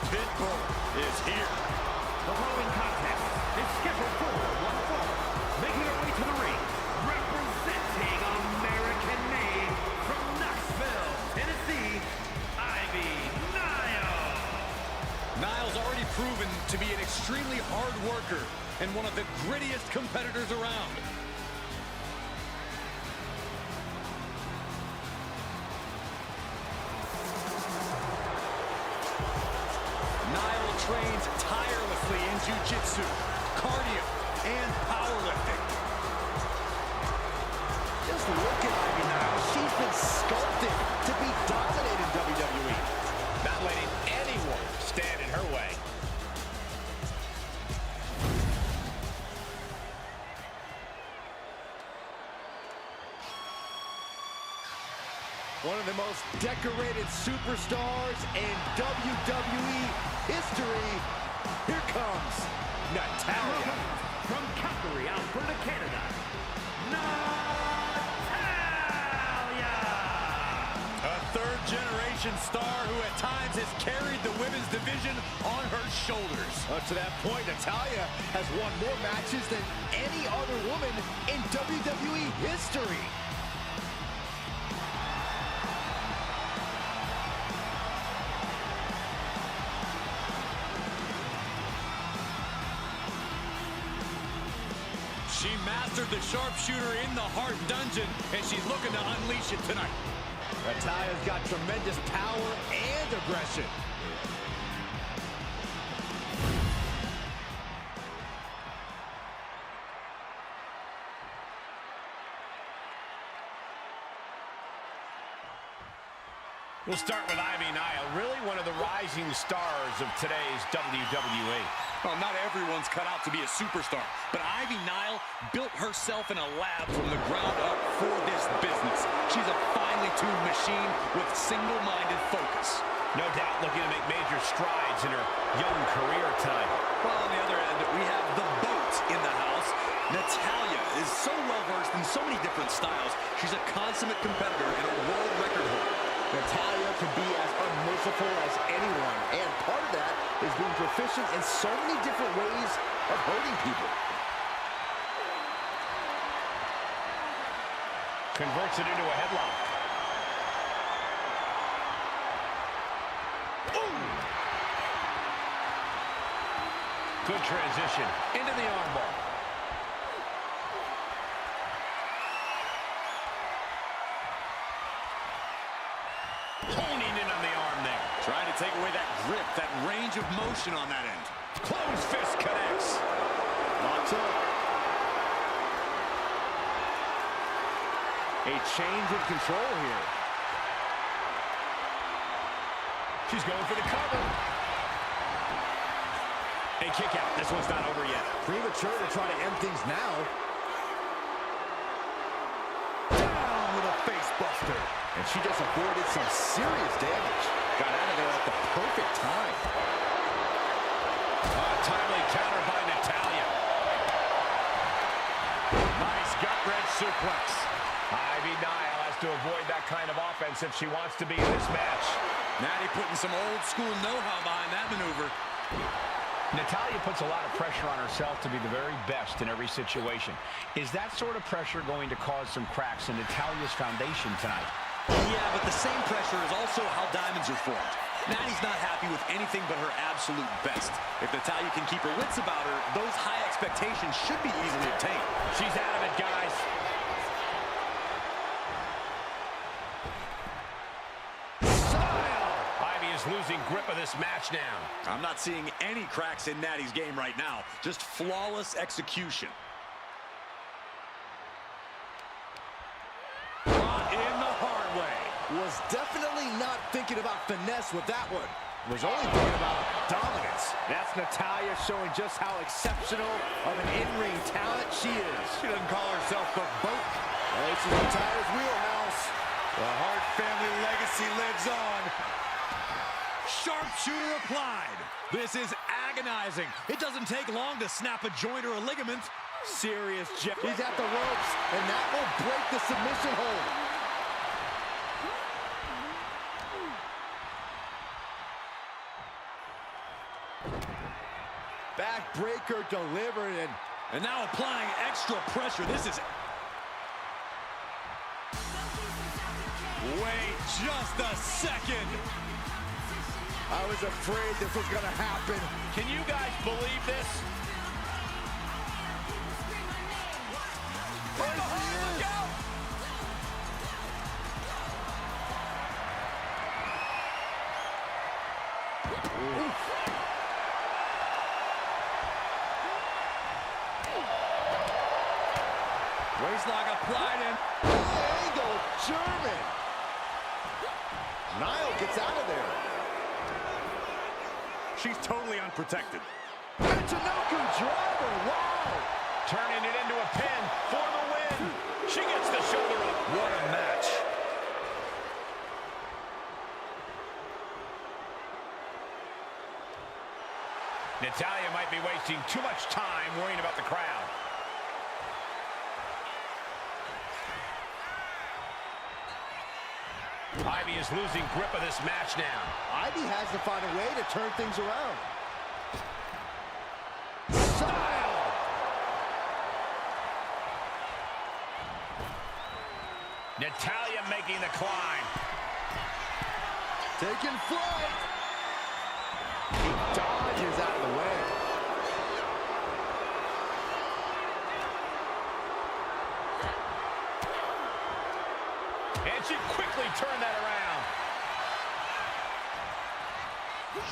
Pitbull is here. The following contest is scheduled for one fall. Making her way to the ring, representing American-made from Knoxville, Tennessee, Nile. Nile's already proven to be an extremely hard worker and one of the grittiest competitors around. Nile trains tirelessly in jiu-jitsu, cardio, and powerlifting. Just look at Ivy Nile. She's been sculpted to be dominant in WWE. Not letting anyone stand in her way. One of the most decorated superstars in WWE history. Here comes Natalya. From Calgary, Alberta, Canada, Natalya. A third-generation star who at times has carried the women's division on her shoulders. Up to that point, Natalya has won more matches than any other woman in WWE history. She mastered the sharpshooter in the Heart Dungeon, and she's looking to unleash it tonight. Natalya's got tremendous power and aggression. We'll start with Ivy Nile, really one of the rising stars of today's WWE. Well, not everyone's cut out to be a superstar, but Ivy Nile built herself in a lab from the ground up for this business. She's a finely tuned machine with single-minded focus. No doubt looking to make major strides in her young career time. Well, on the other end, we have the boat in the house. Natalya is so well-versed in so many different styles. She's a consummate competitor and a world record holder. Natalya can be as unmerciful as anyone, and part of that is being proficient in so many different ways of hurting people. Converts it into a headlock. Ooh. Good transition into the armbar. Honing in on the arm there. Trying to take away that grip, that range of motion on that end. Closed fist connects. Locks up. A change of control here. She's going for the cover. A kick out. This one's not over yet. Premature to try to end things now. Down with a face buster. And she just avoided some serious damage. Got out of there at the perfect time. Timely counter by Natalya. Nice gut-wrench suplex. Ivy Nile has to avoid that kind of offense if she wants to be in this match. Natty putting some old-school know-how behind that maneuver. Natalya puts a lot of pressure on herself to be the very best in every situation. Is that sort of pressure going to cause some cracks in Natalya's foundation tonight? Yeah, but the same pressure is also how diamonds are formed. Natty's not happy with anything but her absolute best. If Natalya can keep her wits about her, those high expectations should be easily obtained. She's out of it, guys. Style! Ivy is losing grip of this match now. I'm not seeing any cracks in Natty's game right now. Just flawless execution. Was definitely not thinking about finesse with that one. Was only thinking about dominance. That's Natalya showing just how exceptional of an in-ring talent she is. She doesn't call herself the boat. Well, this is Natalya's wheelhouse. The Hart family legacy lives on. Sharpshooter applied. This is agonizing. It doesn't take long to snap a joint or a ligament. Serious jab. He's at the ropes, and that will break the submission hold. Backbreaker delivered, and now applying extra pressure. This is... Wait just a second. I was afraid this was gonna happen. Can you guys believe this? Look out! Waistlock applied in. Angle German. Nile gets out of there. She's totally unprotected. Michinoku driver, wow. Turning it into a pin for the win. She gets the shoulder up. What a match. Natalya might be wasting too much time worrying about the crowd. Ivy is losing grip of this match now. Ivy has to find a way to turn things around. Style! Natalya making the climb. Taking flight. He dodges out of the way. And she quickly turned that around.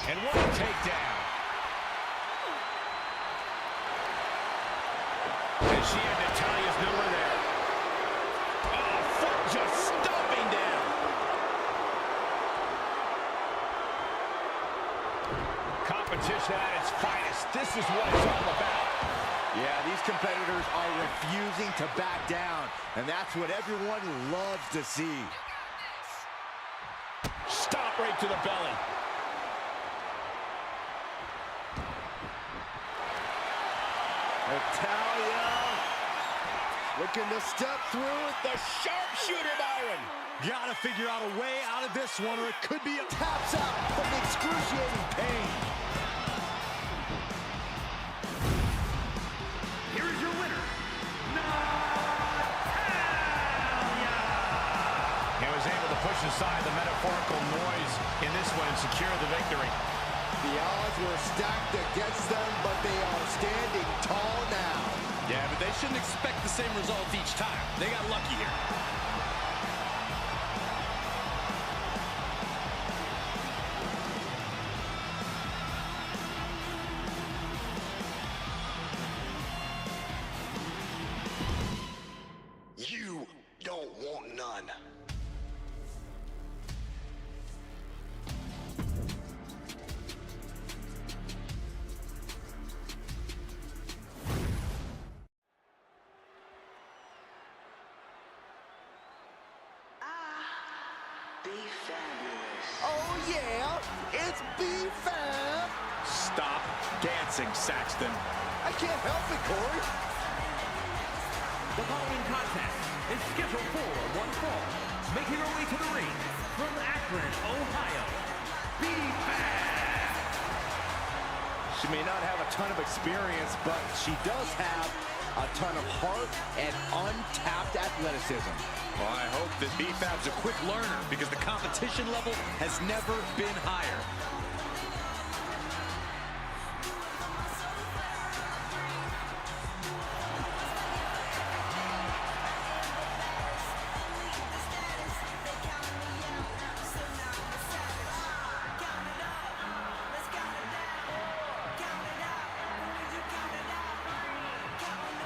And what a takedown. And she had Natalya's number there. Oh, foot just stomping down. Competition at its finest. This is what it's all about. Yeah, these competitors are refusing to back down, and that's what everyone loves to see. Stomp right to the belly. Natalya looking to step through with the sharpshooter, Byron. Gotta figure out a way out of this one, or it could be a... Taps out from the excruciating pain. Here is your winner, Natalya. He was able to push aside the metaphorical noise in this one and secure the victory. The odds were stacked against them, but they are standing tall now. Yeah, but they shouldn't expect the same result each time. They got lucky here. You don't want none. Oh yeah, it's B-Fab. Stop dancing, Saxton. I can't help it, Corey. The following contest is scheduled for one fall. Making her way to the ring from Akron, Ohio, B-Fab. She may not have a ton of experience, but she does have a ton of heart and untapped athleticism. Well, I hope that B-Fab's a quick learner because the competition level has never been higher.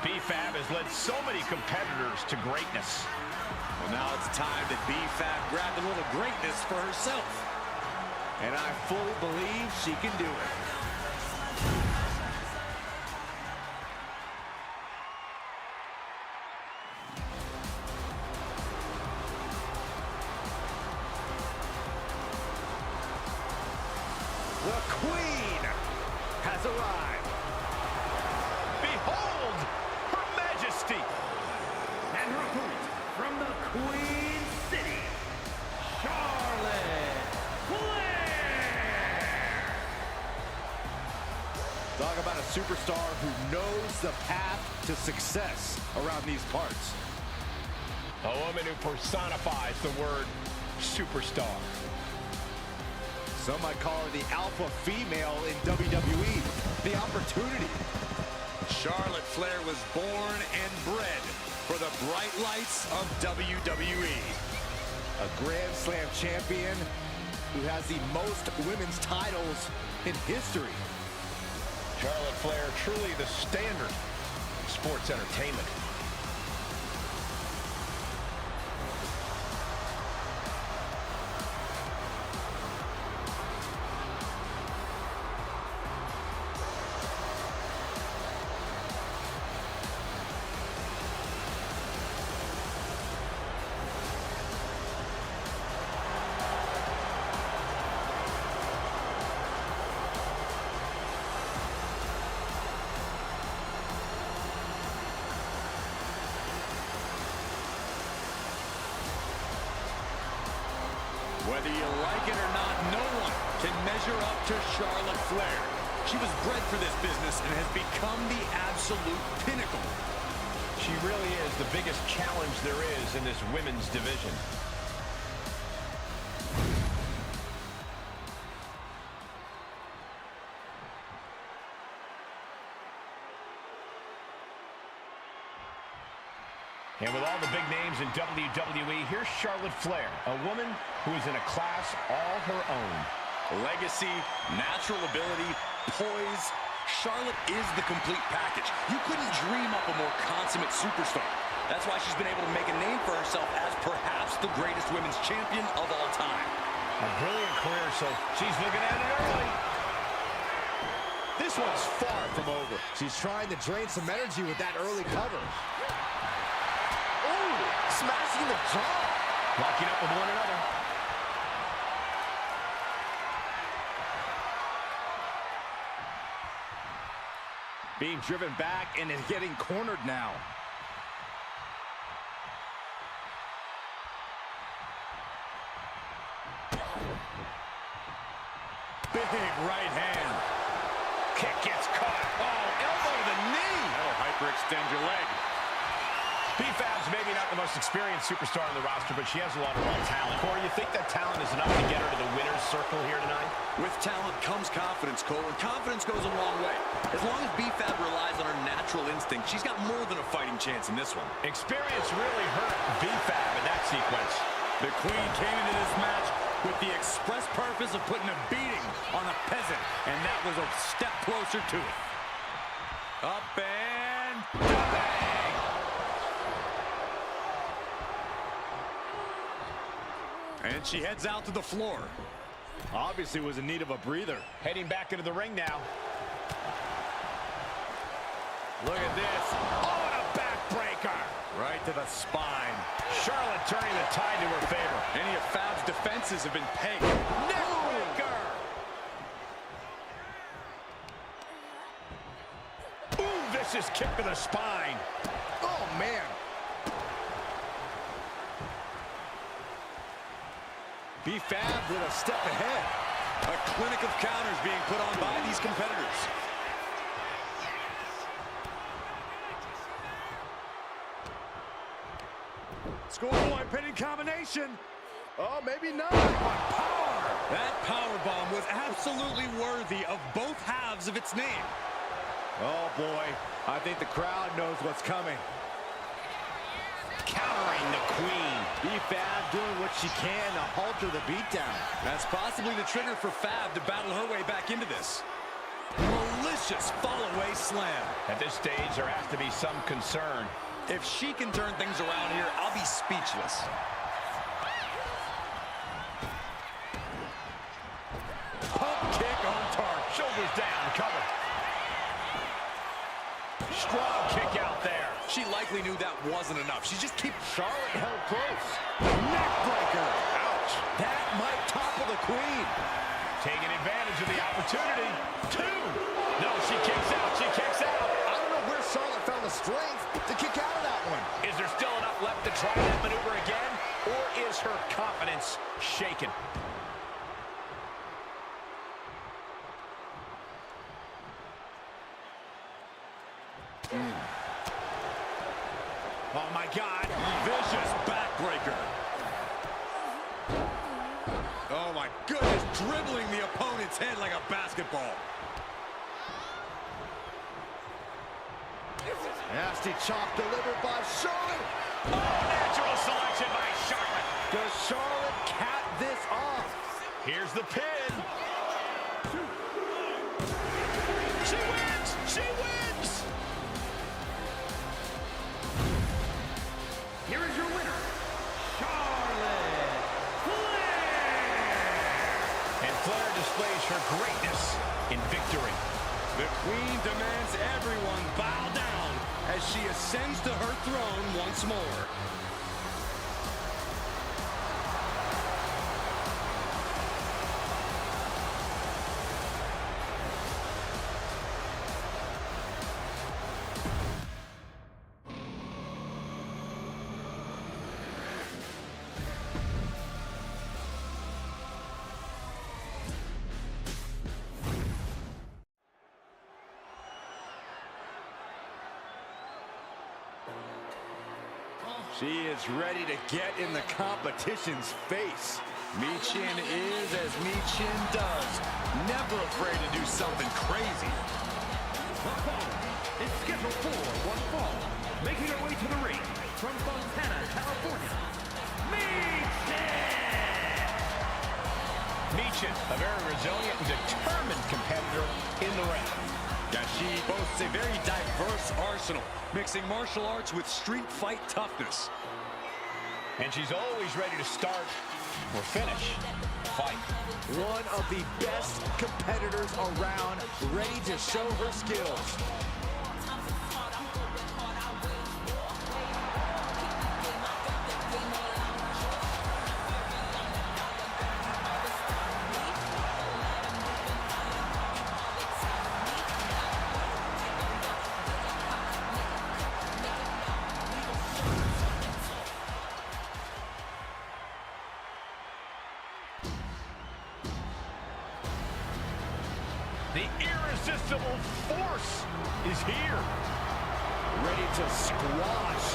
B-Fab has led so many competitors to greatness. Well, now it's time that B-Fab grabbed a little greatness for herself. And I fully believe she can do it. The Queen has arrived. Behold, Her Majesty. And her opponent from the Queen City, Charlotte Flair. Talk about a superstar who knows the path to success around these parts. A woman who personifies the word superstar. Some might call her the alpha female in WWE. The opportunity. Charlotte Flair was born and bred for the bright lights of WWE. A Grand Slam champion who has the most women's titles in history. Charlotte Flair, truly the standard of sports entertainment. Whether you like it or not, no one can measure up to Charlotte Flair. She was bred for this business and has become the absolute pinnacle. She really is the biggest challenge there is in this women's division. And with all the big names in WWE, here's Charlotte Flair, a woman who is in a class all her own. Legacy, natural ability, poise. Charlotte is the complete package. You couldn't dream up a more consummate superstar. That's why she's been able to make a name for herself as perhaps the greatest women's champion of all time. A brilliant career, so she's looking at it early. This one's far from over. She's trying to drain some energy with that early cover. Oh, smashing the jaw. Locking up with one another. Being driven back and is getting cornered now. Big right hand. Kick gets caught. Oh, elbow to the knee. That'll hyperextend your leg. B-Fab's maybe not the most experienced superstar on the roster, but she has a lot of raw talent. Corey, you think that talent is enough to get her to the winner's circle here tonight? With talent comes confidence, Cole, and confidence goes a long way. As long as B-Fab relies on her natural instinct, she's got more than a fighting chance in this one. Experience really hurt B-Fab in that sequence. The Queen came into this match with the express purpose of putting a beating on a peasant, and that was a step closer to it. Up and bang! And she heads out to the floor. Obviously was in need of a breather. Heading back into the ring now. Look at this. Oh, and a backbreaker. Right to the spine. Charlotte turning the tide to her favor. Any of Fab's defenses have been pegged. Neckbreaker. Ooh, vicious kick to the spine. Oh, man. B-Fab with a step ahead. A clinic of counters being put on by these competitors. Schoolboy pinning combination. Oh, maybe not. Power. That power bomb was absolutely worthy of both halves of its name. Oh, boy. I think the crowd knows what's coming. Countering the Queen. B-Fab doing what she can to halter the beatdown. That's possibly the trigger for Fab to battle her way back into this. Malicious fall-away slam. At this stage, there has to be some concern. If she can turn things around here, I'll be speechless. Pump kick on target. Shoulders down, cover. Strong kick out there. She likely knew that wasn't enough. She just keeps... Charlotte held close. Neckbreaker. Ouch. That might topple the Queen. Taking advantage of the opportunity. Two. No, she kicks out. She kicks out. I don't know where Charlotte found the strength to kick out of that one. Is there still enough left to try that maneuver again? Or is her confidence shaken? Oh, my God. Vicious backbreaker. Oh, my goodness. Dribbling the opponent's head like a basketball. Nasty chop delivered by Charlotte. Oh, natural selection by Charlotte. Does Charlotte cap this off? Here's the pin. She wins! She wins! Here is your winner, Charlotte Flair! And Flair displays her greatness in victory. The Queen demands everyone bow down as she ascends to her throne once more. She is ready to get in the competition's face. Michin is as Michin does. Never afraid to do something crazy. The following is scheduled for one fall. Making her way to the ring from Fontana, California, Michin! Michin, a very resilient and determined competitor in the ring. Yeah, she boasts a very diverse arsenal, mixing martial arts with street fight toughness. And she's always ready to start or finish a fight. One of the best competitors around, ready to show her skills. The irresistible force is here. Ready to squash.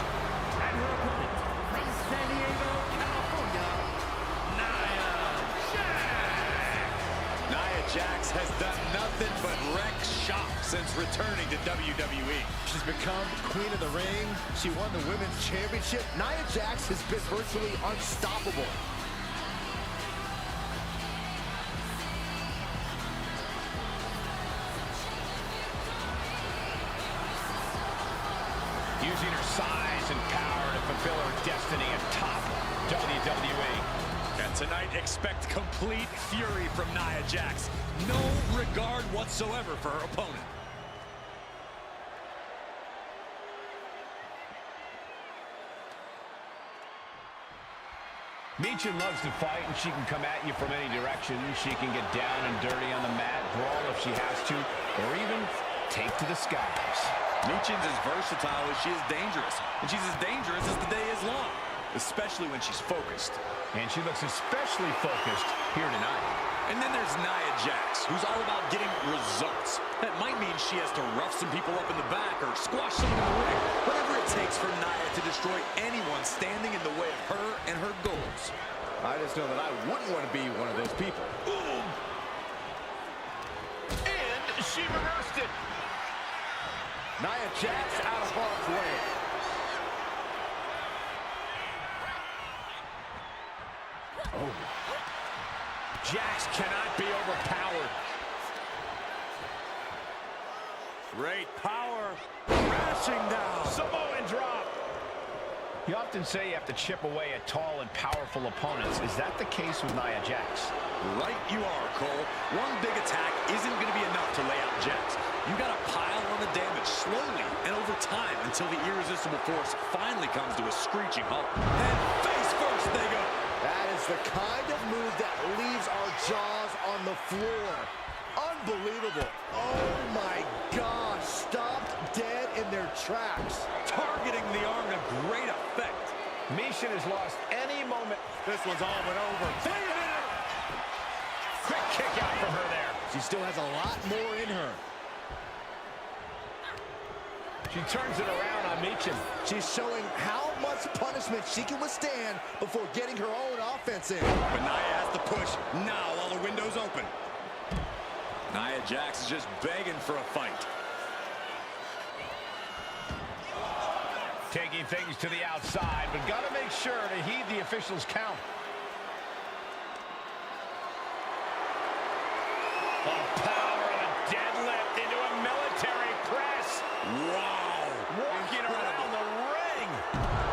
And her opponent from San Diego, California, Nia Jax! Nia Jax has done nothing but wreck shop since returning to WWE. She's become queen of the ring. She won the women's championship. Nia Jax has been virtually unstoppable. Using her size and power to fulfill her destiny atop WWE. And tonight, expect complete fury from Nia Jax. No regard whatsoever for her opponent. Michin loves to fight, and she can come at you from any direction. She can get down and dirty on the mat, brawl if she has to, or even take to the skies. Michin's as versatile as she is dangerous, and she's as dangerous as the day is long, especially when she's focused. And she looks especially focused here tonight. And then there's Nia Jax, who's all about getting results. That might mean she has to rough some people up in the back or squash someone in the ring. Whatever it takes for Nia to destroy anyone standing in the way of her and her goals. I just know that I wouldn't want to be one of those people. Boom! And she reversed it. Nia Jax out of harm's way. Oh. Jax cannot be overpowered. Great power. Crashing down. Samoan drop. You often say you have to chip away at tall and powerful opponents. Is that the case with Nia Jax? Right you are, Cole. One big attack isn't going to be enough to lay out Jax. You got to pile on the damage slowly and over time until the irresistible force finally comes to a screeching halt. And face first they go. That is the kind of move that leaves our jaws on the floor. Unbelievable. Oh my gosh. Stopped dead in their tracks. Targeting the arm to great effect. Michin has lost any moment. This one's all but over. Quick kick out from her there. She still has a lot more in her. She turns it around on Michin. She's showing how much punishment she can withstand before getting her own offense in. But Nia has to push now while the window's open. Nia Jax is just begging for a fight. Taking things to the outside, but got to make sure to heed the officials' count. The power of a deadlift into a military press. Wow. Walking around the ring.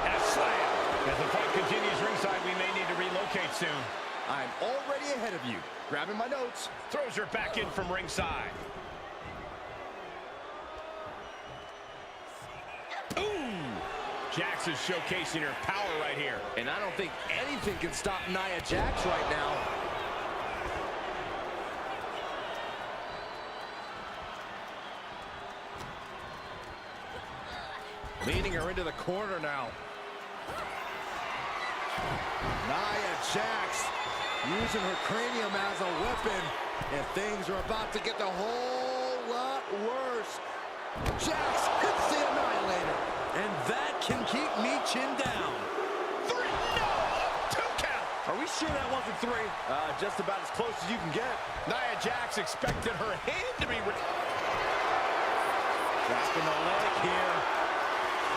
And a slam. As the fight continues ringside, we may need to relocate soon. I'm already ahead of you. Grabbing my notes. Throws her back in from ringside. Jax is showcasing her power right here. And I don't think anything can stop Nia Jax right now. Leading her into the corner now. Nia Jax using her cranium as a weapon. And things are about to get a whole lot worse. Jax hits the Annihilator. And that can keep Michin down. 3, no! 2 count! Are we sure that wasn't 3? Just about as close as you can get. Nia Jax expected her hand to be... Dropping the leg here.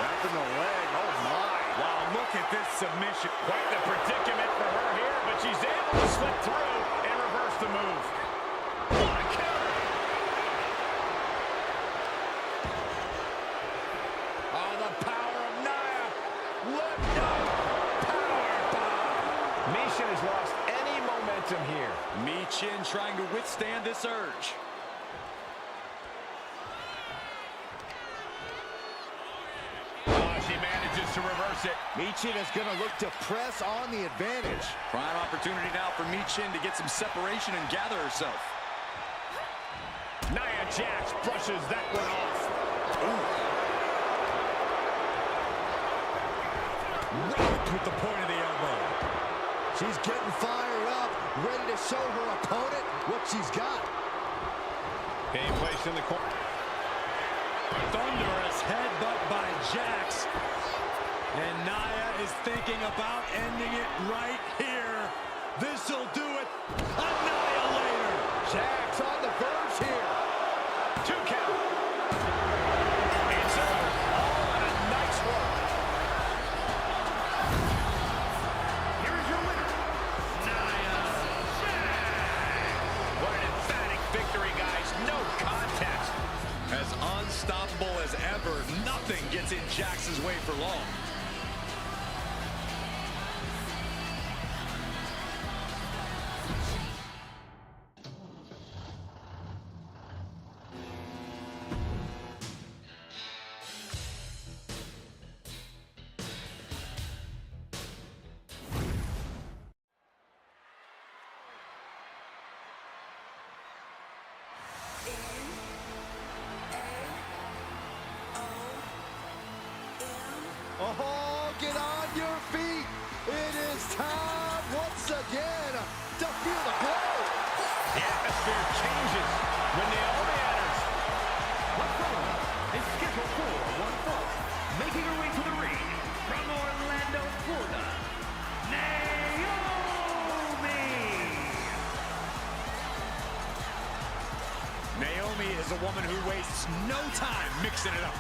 Dropping the leg. Oh, my. Wow, look at this submission. Quite the predicament for her here, but she's able to slip through and reverse the move. What a counter! Oh, the power of Nia. Lift up. Power bomb. Michin has lost any momentum here. Michin trying to withstand this urge. She manages to reverse it. Michin is going to look to press on the advantage. Prime opportunity now for Michin to get some separation and gather herself. Nia Jax brushes that one off. Right with the point of the elbow. She's getting fired up, ready to show her opponent what she's got. Being placed in the corner. Thunderous headbutt by Jax. And Nia is thinking about ending it right here. This'll do it. Annihilator. Jax on the verge here. 2 count. It's over. Oh, and a nice work. Here is your winner, Nia Jax. What an emphatic victory, guys. No contest. As unstoppable as ever, nothing gets in Jax's way for long. Oh, get on your feet. It is time once again to feel the glow. The atmosphere changes when Naomi enters. One fall is scheduled for one fall. Making her way to the ring from Orlando, Florida, Naomi. Naomi is a woman who wastes no time mixing it up.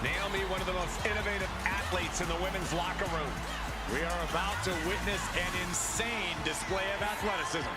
Naomi, one of the most innovative athletes in the women's locker room. We are about to witness an insane display of athleticism.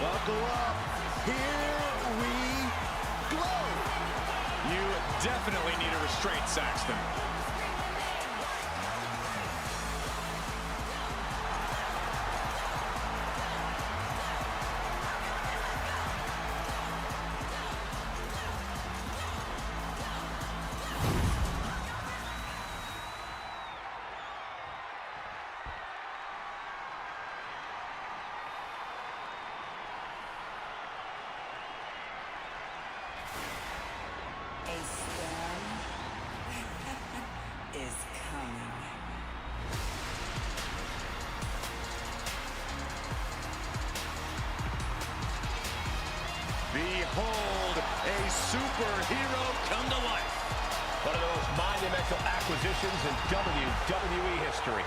Buckle up. Here we go. You definitely need a restraint, Saxton. Behold a superhero come to life. One of the most monumental acquisitions in WWE history.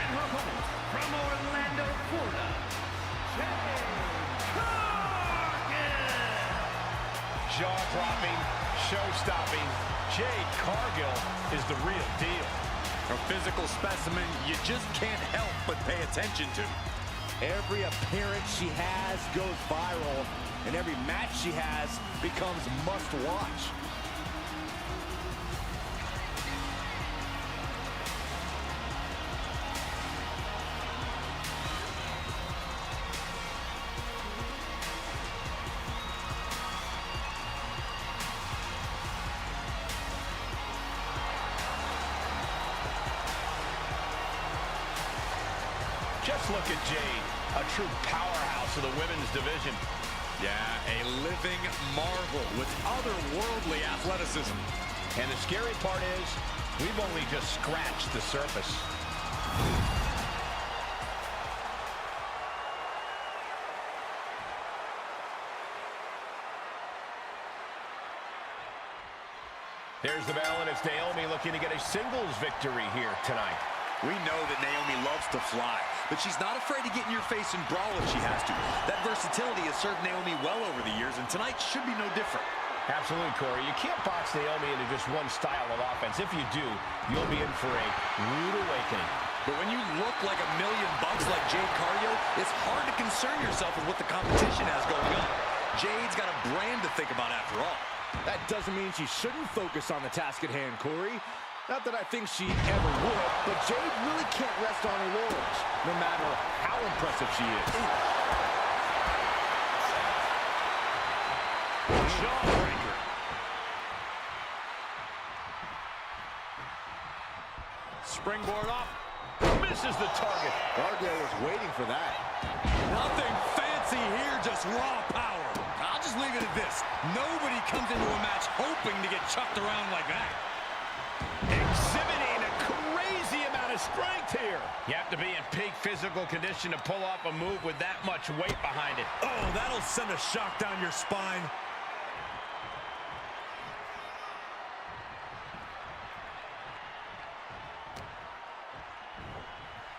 And her opponent, from Orlando, Florida, Jade Cargill. Jaw-dropping, show-stopping, Jade Cargill is the real deal. A physical specimen you just can't help but pay attention to. Every appearance she has goes viral, and every match she has becomes must-watch. Just look at Jade, a true powerhouse of the women's division. Yeah, a living marvel with otherworldly athleticism. And the scary part is, we've only just scratched the surface. There's the bell, and it's Naomi looking to get a singles victory here tonight. We know that Naomi loves to fly, but she's not afraid to get in your face and brawl if she has to. That versatility has served Naomi well over the years, and tonight should be no different. Absolutely, Corey. You can't box Naomi into just one style of offense. If you do, you'll be in for a rude awakening. But when you look like $1 million like Jade Cargill, it's hard to concern yourself with what the competition has going on. Jade's got a brand to think about after all. That doesn't mean she shouldn't focus on the task at hand, Corey. Not that I think she ever would, but Jade really can't rest on her laurels, no matter how impressive she is. Jawbreaker. Springboard up. Misses the target. Cargill was waiting for that. Nothing fancy here, just raw power. I'll just leave it at this. Nobody comes into a match hoping to get chucked around like that. Exhibiting a crazy amount of strength here. You have to be in peak physical condition to pull off a move with that much weight behind it. Oh, that'll send a shock down your spine.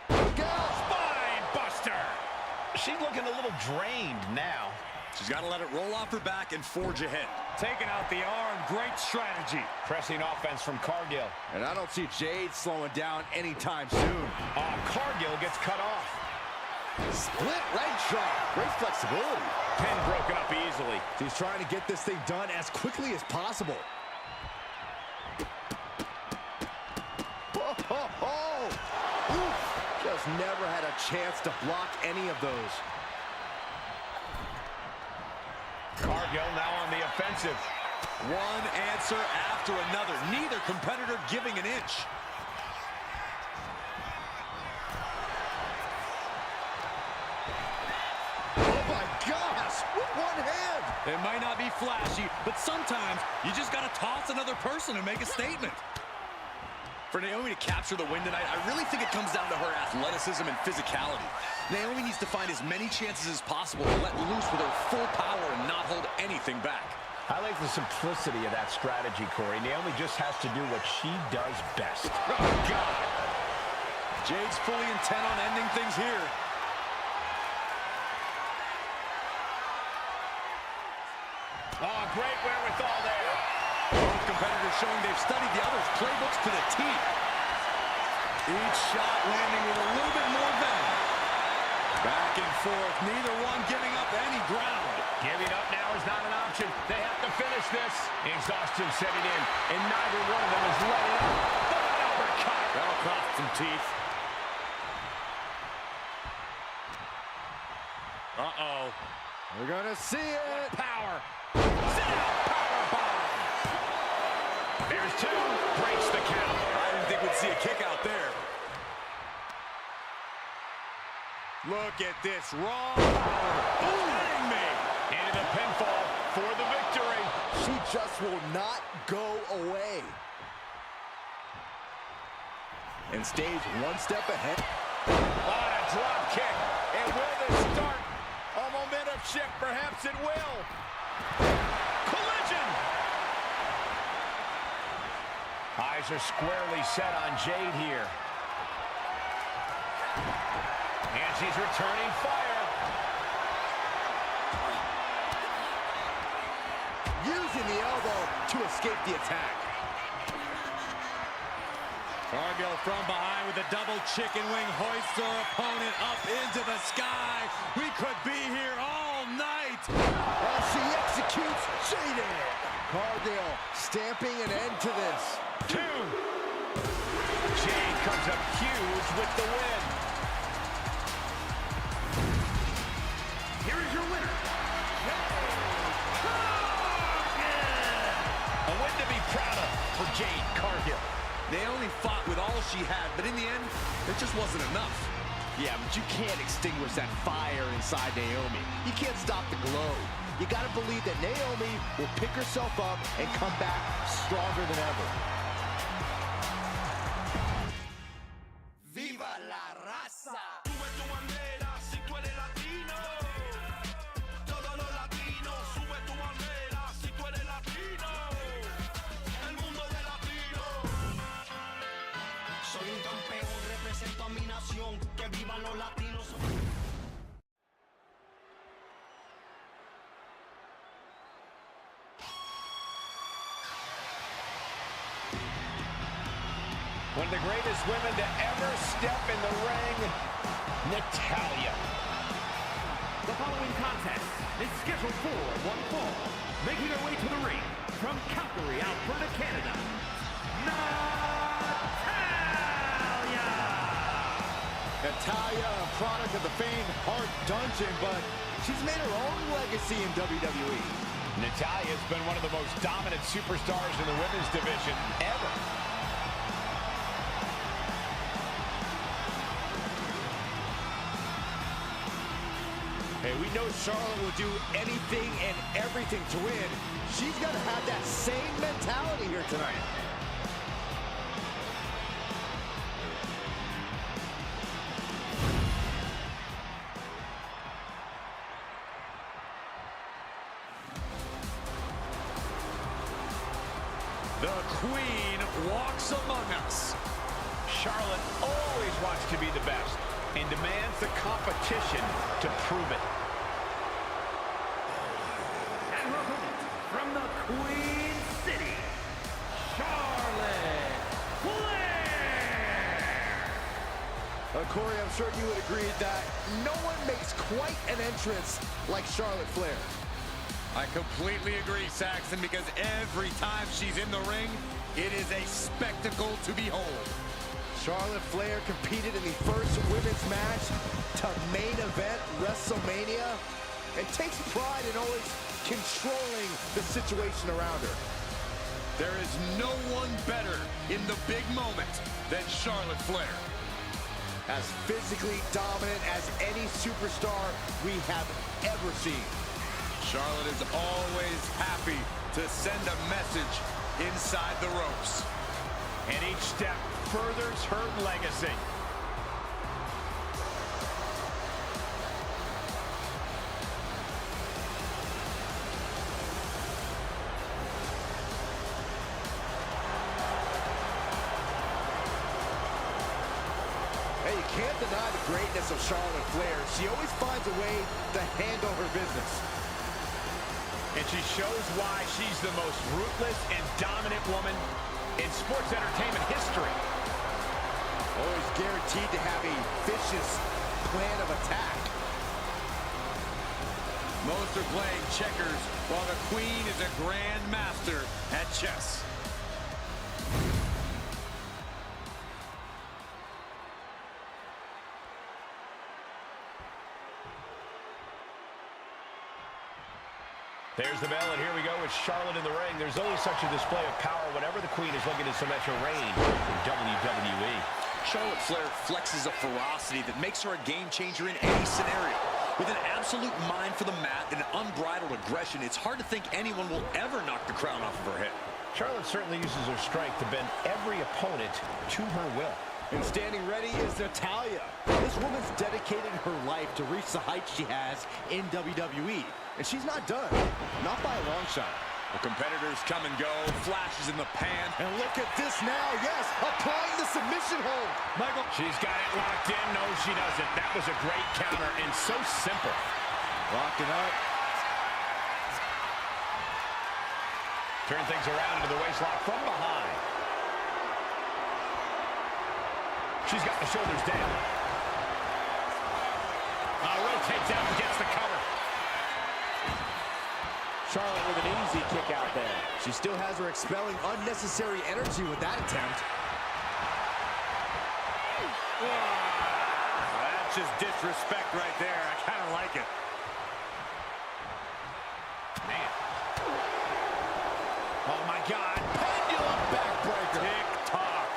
Spine buster. She's looking a little drained now. She's got to let it roll off her back and forge ahead. Taking out the arm, great strategy. Pressing offense from Cargill. And I don't see Jade slowing down anytime soon. Cargill gets cut off. Split leg drop. Great flexibility. Pin broken up easily. She's trying to get this thing done as quickly as possible. Oh, oh, oh. Oof. Just never had a chance to block any of those. Cargill now on the offensive. One answer after another. Neither competitor giving an inch. Oh my gosh, with one hand. It might not be flashy, but sometimes you just got to toss another person and make a statement. For Naomi to capture the win tonight, I really think it comes down to her athleticism and physicality. Naomi needs to find as many chances as possible to let loose with her full power and not hold anything back. I like the simplicity of that strategy, Corey. Naomi just has to do what she does best. Oh, God. Jade's fully intent on ending things here. Oh, great wherewithal there. Both competitors showing they've studied the other's playbooks to the T. Each shot landing with a little bit more venom. Back and forth, neither one giving up any ground. Giving up now is not an option. They have to finish this. Exhaustion setting in, and neither one of them is letting up. But an uppercut. That'll cost some teeth. Uh-oh. We're gonna see it. Power. Sit out. Power bomb. There's two. Breaks the count. I didn't think we'd see a kick out there. Look at this raw power. Kidding me. Into the pinfall for the victory. She just will not go away. And stays one step ahead. On a drop kick. And will this start A momentum shift, perhaps it will. Collision! Eyes are squarely set on Jade here. And she's returning fire. Using the elbow to escape the attack. Cargill from behind with a double chicken wing, hoists her opponent up into the sky. We could be here all night. As she executes Jade. Cargill stamping an end to this. 2. Jade comes up huge with the win. Here is your winner, Jade Cargill. A win to be proud of for Jade Cargill. Naomi fought with all she had, but in the end, it just wasn't enough. Yeah, but you can't extinguish that fire inside Naomi. You can't stop the glow. You gotta believe that Naomi will pick herself up and come back stronger than ever. Viva la raza! Soy un campeón, represento a mi nación, que vivan los latinos. One of the greatest women to ever step in the ring, Natalya. The following contest is scheduled for one fall. Making her way to the ring from Calgary, Alberta, Canada, Natalya, a product of the famed Hart Dungeon, but she's made her own legacy in WWE. Natalya's been one of the most dominant superstars in the women's division ever. Hey, we know Charlotte will do anything and everything to win. She's got to have that same mentality here tonight. The Queen walks among us. Charlotte always wants to be the best and demands the competition to prove it. and her opponent from the Queen City, Charlotte Flair. Corey, I'm sure you would agree that no one makes quite an entrance like Charlotte Flair. I completely agree, Saxton, because every time she's in the ring, it is a spectacle to behold. Charlotte Flair competed in the first women's match to main event WrestleMania and takes pride in always controlling the situation around her. There is no one better in the big moment than Charlotte Flair. As physically dominant as any superstar we have ever seen. Charlotte is always happy to send a message inside the ropes. And each step furthers her legacy. Hey, you can't deny the greatness of Charlotte Flair. She always finds a way to handle her business. And she shows why she's the most ruthless and dominant woman in sports entertainment history. Always guaranteed to have a vicious plan of attack. Most are playing checkers, while the Queen is a grand master at chess. There's the bell, and here we go with Charlotte in the ring. There's always such a display of power whenever the Queen is looking to cement her reign in WWE. Charlotte Flair flexes a ferocity that makes her a game changer in any scenario. With an absolute mind for the mat and unbridled aggression, it's hard to think anyone will ever knock the crown off of her head. Charlotte certainly uses her strength to bend every opponent to her will. And standing ready ready is Natalya. This woman's dedicated her life to reach the heights she has in WWE. And she's not done. Not by a long shot. The competitors come and go, flashes in the pan. And look at this now. Yes, applying the submission hold. Michael. She's got it locked in. No, she doesn't. That was a great counter and so simple. Locking up. Turn things around into the waistlock from behind. She's got the shoulders down. Rotates out and gets the cover. Charlotte with an easy kick out there. She still has her expelling unnecessary energy with that attempt. That's just disrespect right there. I kind of like it. Man. Oh, my God. Pendulum backbreaker. Tick-tock.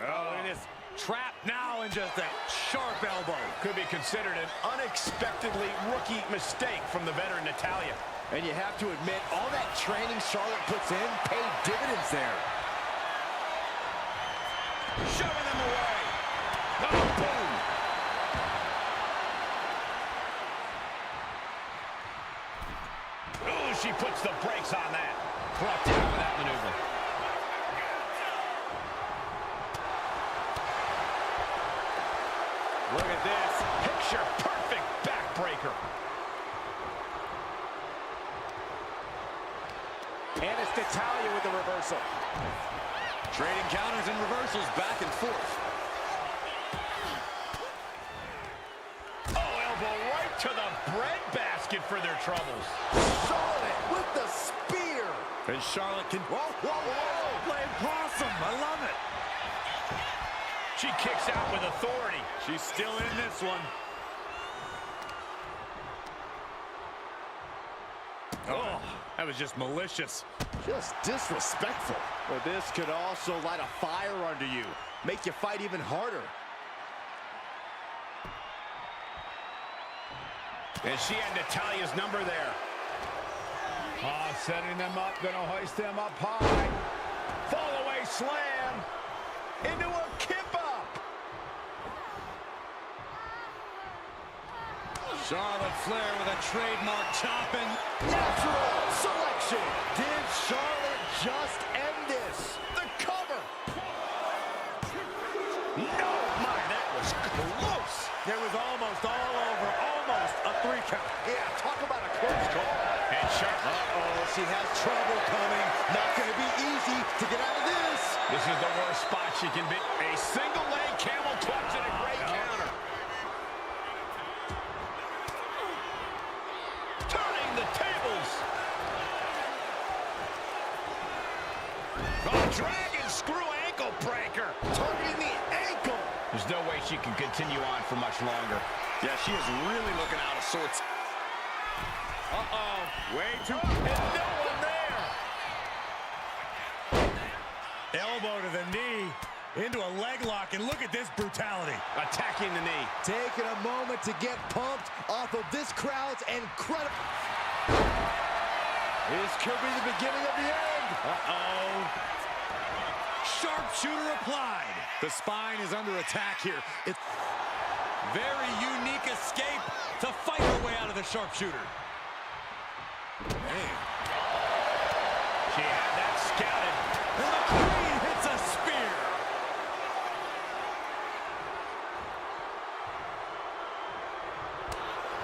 Oh, it is trapped now in just a sharp elbow. Could be considered an unexpectedly rookie mistake from the veteran Natalya. And you have to admit, all that training Charlotte puts in paid dividends there. Shoving them away. Oh, boom. Oh, she puts the brakes on that. Brought down with that maneuver. Look at this. Picture perfect backbreaker. And it's Natalya with the reversal. Trading counters and reversals back and forth. Oh, elbow right to the breadbasket for their troubles. Charlotte with the spear. And Charlotte can... Whoa, whoa, whoa. Playing possum. I love it. She kicks out with authority. She's still in this one. Oh, that was just malicious. Just disrespectful. But this could also light a fire under you. Make you fight even harder. And she had Natalya's number there. Oh, setting them up, gonna hoist them up high. Fall away slam. Into a kip up. Charlotte Flair with a trademark chopping. Natural selection. Did Charlotte just end this? The cover. No, my, that was close. It was almost all over. Almost a 3 count. Yeah, talk about a close call. And Charlotte. Uh-oh, she has trouble coming. Not going to be easy to get out of this. This is the worst spot she can be. A single leg camel clutch and a great counter. Turning the tables. Oh, dragon screw ankle breaker. Targeting the ankle. There's no way she can continue on for much longer. Yeah, she is really looking out of sorts. Uh-oh. Way too... And no one there. Elbow to the knee. Into a leg lock. And look at this brutality. Attacking the knee. Taking a moment to get pumped off of this crowd's incredible... This could be the beginning of the end. Uh-oh. Sharpshooter applied. The spine is under attack here. It's very unique escape to fight her way out of the sharpshooter. Man. She had that scouted. And the Queen hits a spear.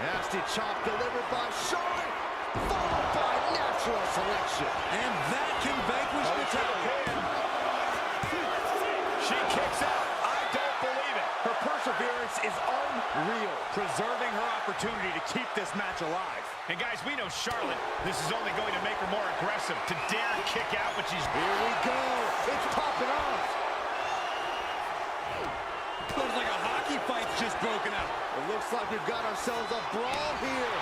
Nasty chop delivered by Charlotte, followed by natural selection. And that can vanquish Natalya. She kicks out. I don't believe it. Her perseverance is unreal. Preserving her opportunity to keep this match alive. And guys, we know Charlotte, this is only going to make her more aggressive. To dare kick out when she's... Here we go. It's popping off. Looks like a hockey fight's just broken out. It looks like we've got ourselves a brawl here.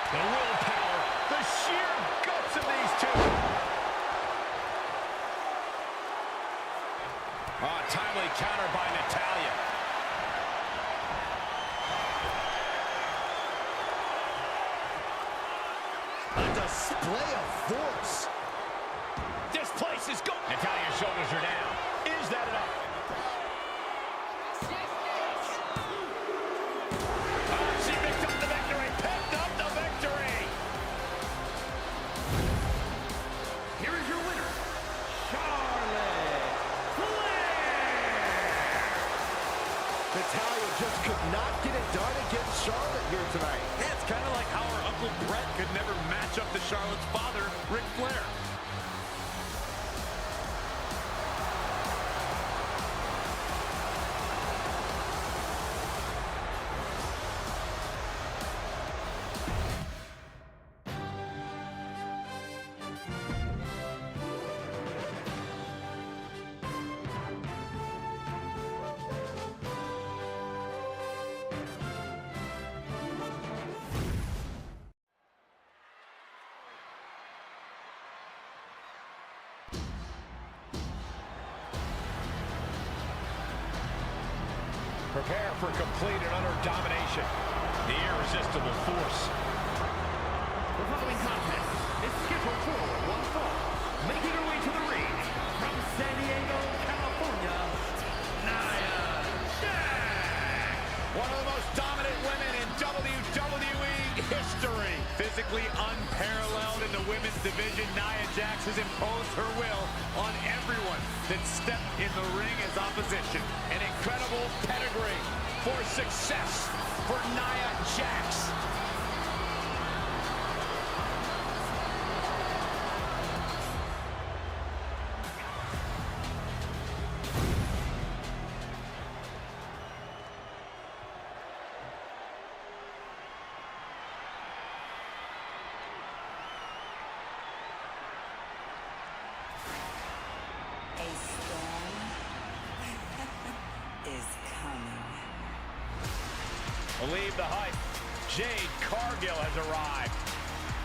The willpower, the sheer guts of these two. Timely counter by Natalya. A display of force. Natalya just could not get it done against Charlotte here tonight. Yeah, it's kind of like how our Uncle Brett could never match up to Charlotte's father, Ric Flair. Prepare for complete and utter domination. The irresistible force. The following contest is scheduled for one fall. Making her way to the ring from San Diego, California, Nia Jax. One of the most dominant women in WWE history. Physically unparalleled in the women's division, Nia Jax has imposed her will on everyone that stepped in the ring as opposition. An incredible pedigree for success for Nia Jax. A storm is coming. Believe the hype. Jade Cargill has arrived.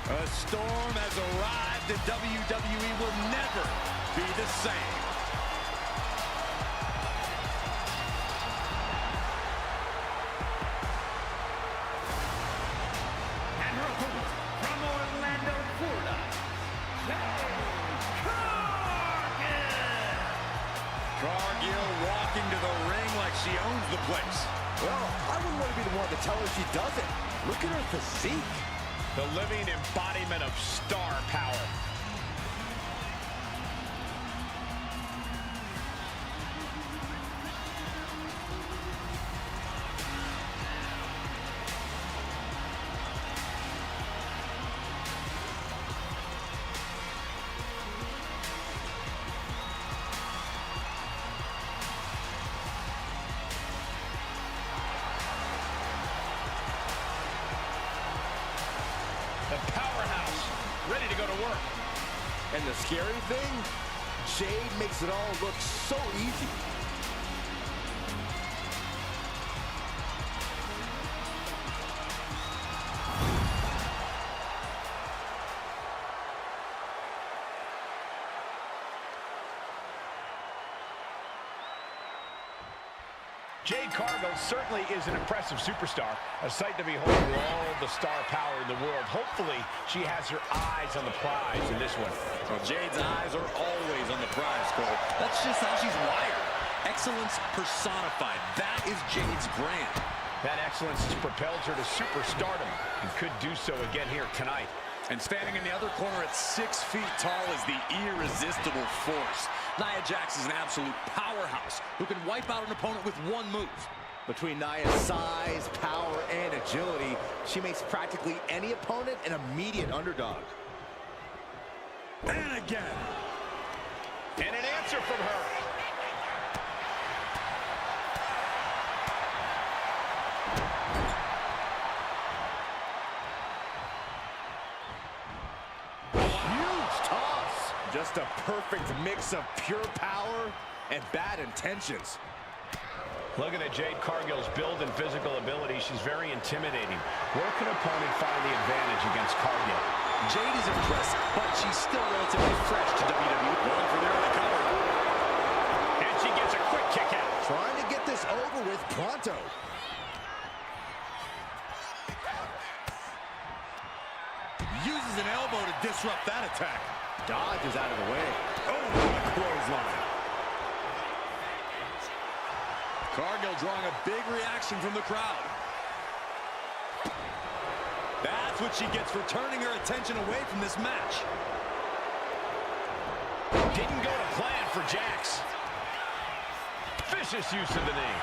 A storm has arrived and WWE will never be the same. And her opponent from Orlando, Florida, Jade Cargill. Cargill walking to the ring like she owns the place. Well, I wouldn't want to be the one to tell her she doesn't. Look at her physique. The living embodiment of star power. The powerhouse, ready to go to work. And the scary thing, Jade makes it all look so easy. Jade Cargill certainly is an impressive superstar, a sight to behold with all the star power in the world. Hopefully, she has her eyes on the prize in this one. Well, Jade's eyes are always on the prize, Cole. That's just how she's wired. Excellence personified. That is Jade's brand. That excellence has propelled her to superstardom and could do so again here tonight. And standing in the other corner at 6 feet tall is the irresistible force. Nia Jax is an absolute powerhouse who can wipe out an opponent with one move. Between Nia's size, power, and agility, she makes practically any opponent an immediate underdog. And again. And an answer from her. Just a perfect mix of pure power and bad intentions. Looking at Jade Cargill's build and physical ability, she's very intimidating. Where can an opponent find the advantage against Cargill? Jade is impressive, but she's still relatively fresh to WWE. Going for there on the cover. And she gets a quick kick out. Trying to get this over with pronto. Uses an elbow to disrupt that attack. Dodges out of the way. Oh, what a clothesline. Cargill drawing a big reaction from the crowd. That's what she gets for turning her attention away from this match. Didn't go to plan for Jax. Vicious use of the knee.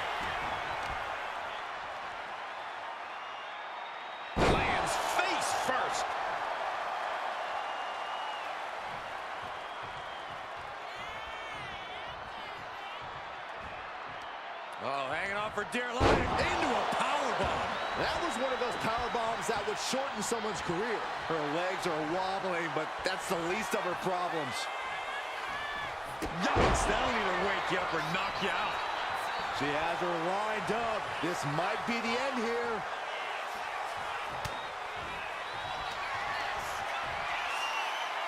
Oh, hanging on for dear life into a powerbomb. That was one of those power bombs that would shorten someone's career. Her legs are wobbling, but that's the least of her problems. Yikes, that'll either wake you up or knock you out. She has her lined up. This might be the end here.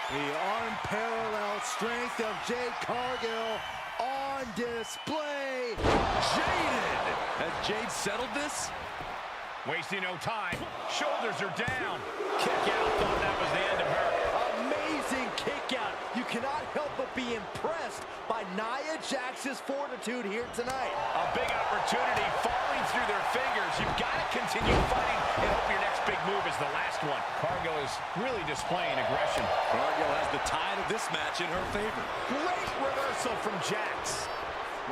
The unparalleled strength of Jade Cargill on display. Jaded. Has Jade settled this? Wasting no time. Shoulders are down. Kick out. Thought that was the end of her. Amazing kick out. You cannot help but be impressed by Nia Jax's fortitude here tonight. A big opportunity falling through their fingers. You've got to continue fighting and hope your next big move is the last one. Cargill is really displaying aggression. Cargill has the tide of this match in her favor. Great reversal from Jax.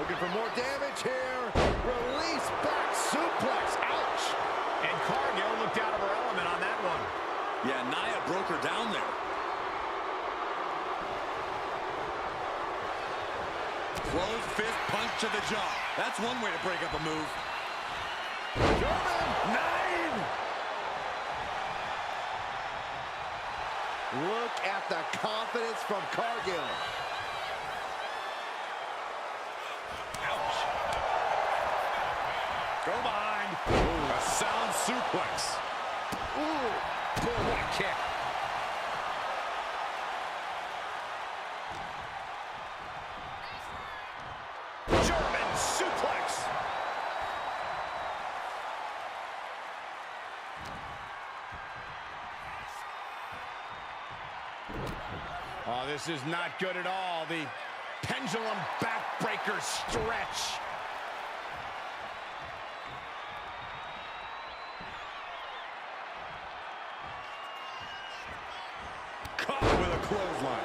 Looking for more damage here. Release back suplex. Ouch. And Cargill looked out of her element on that one. Yeah, Nia broke her down there. Closed fist punch to the jaw. That's one way to break up a move. German 9. Look at the confidence from Cargill. Ouch. Go behind. Ooh, a sound suplex. Ooh, Boom, what a kick. German suplex. Oh, this is not good at all. The pendulum backbreaker stretch. Caught with a clothesline.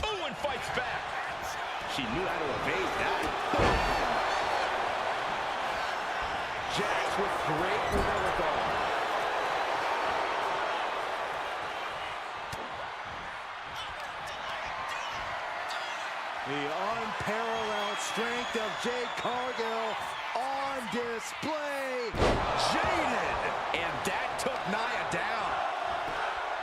Oh, and fights back. she knew how to evade that. Jax with great wherewithal. The unparalleled strength of Jade Cargill on display. Jaded! And that took Nia down.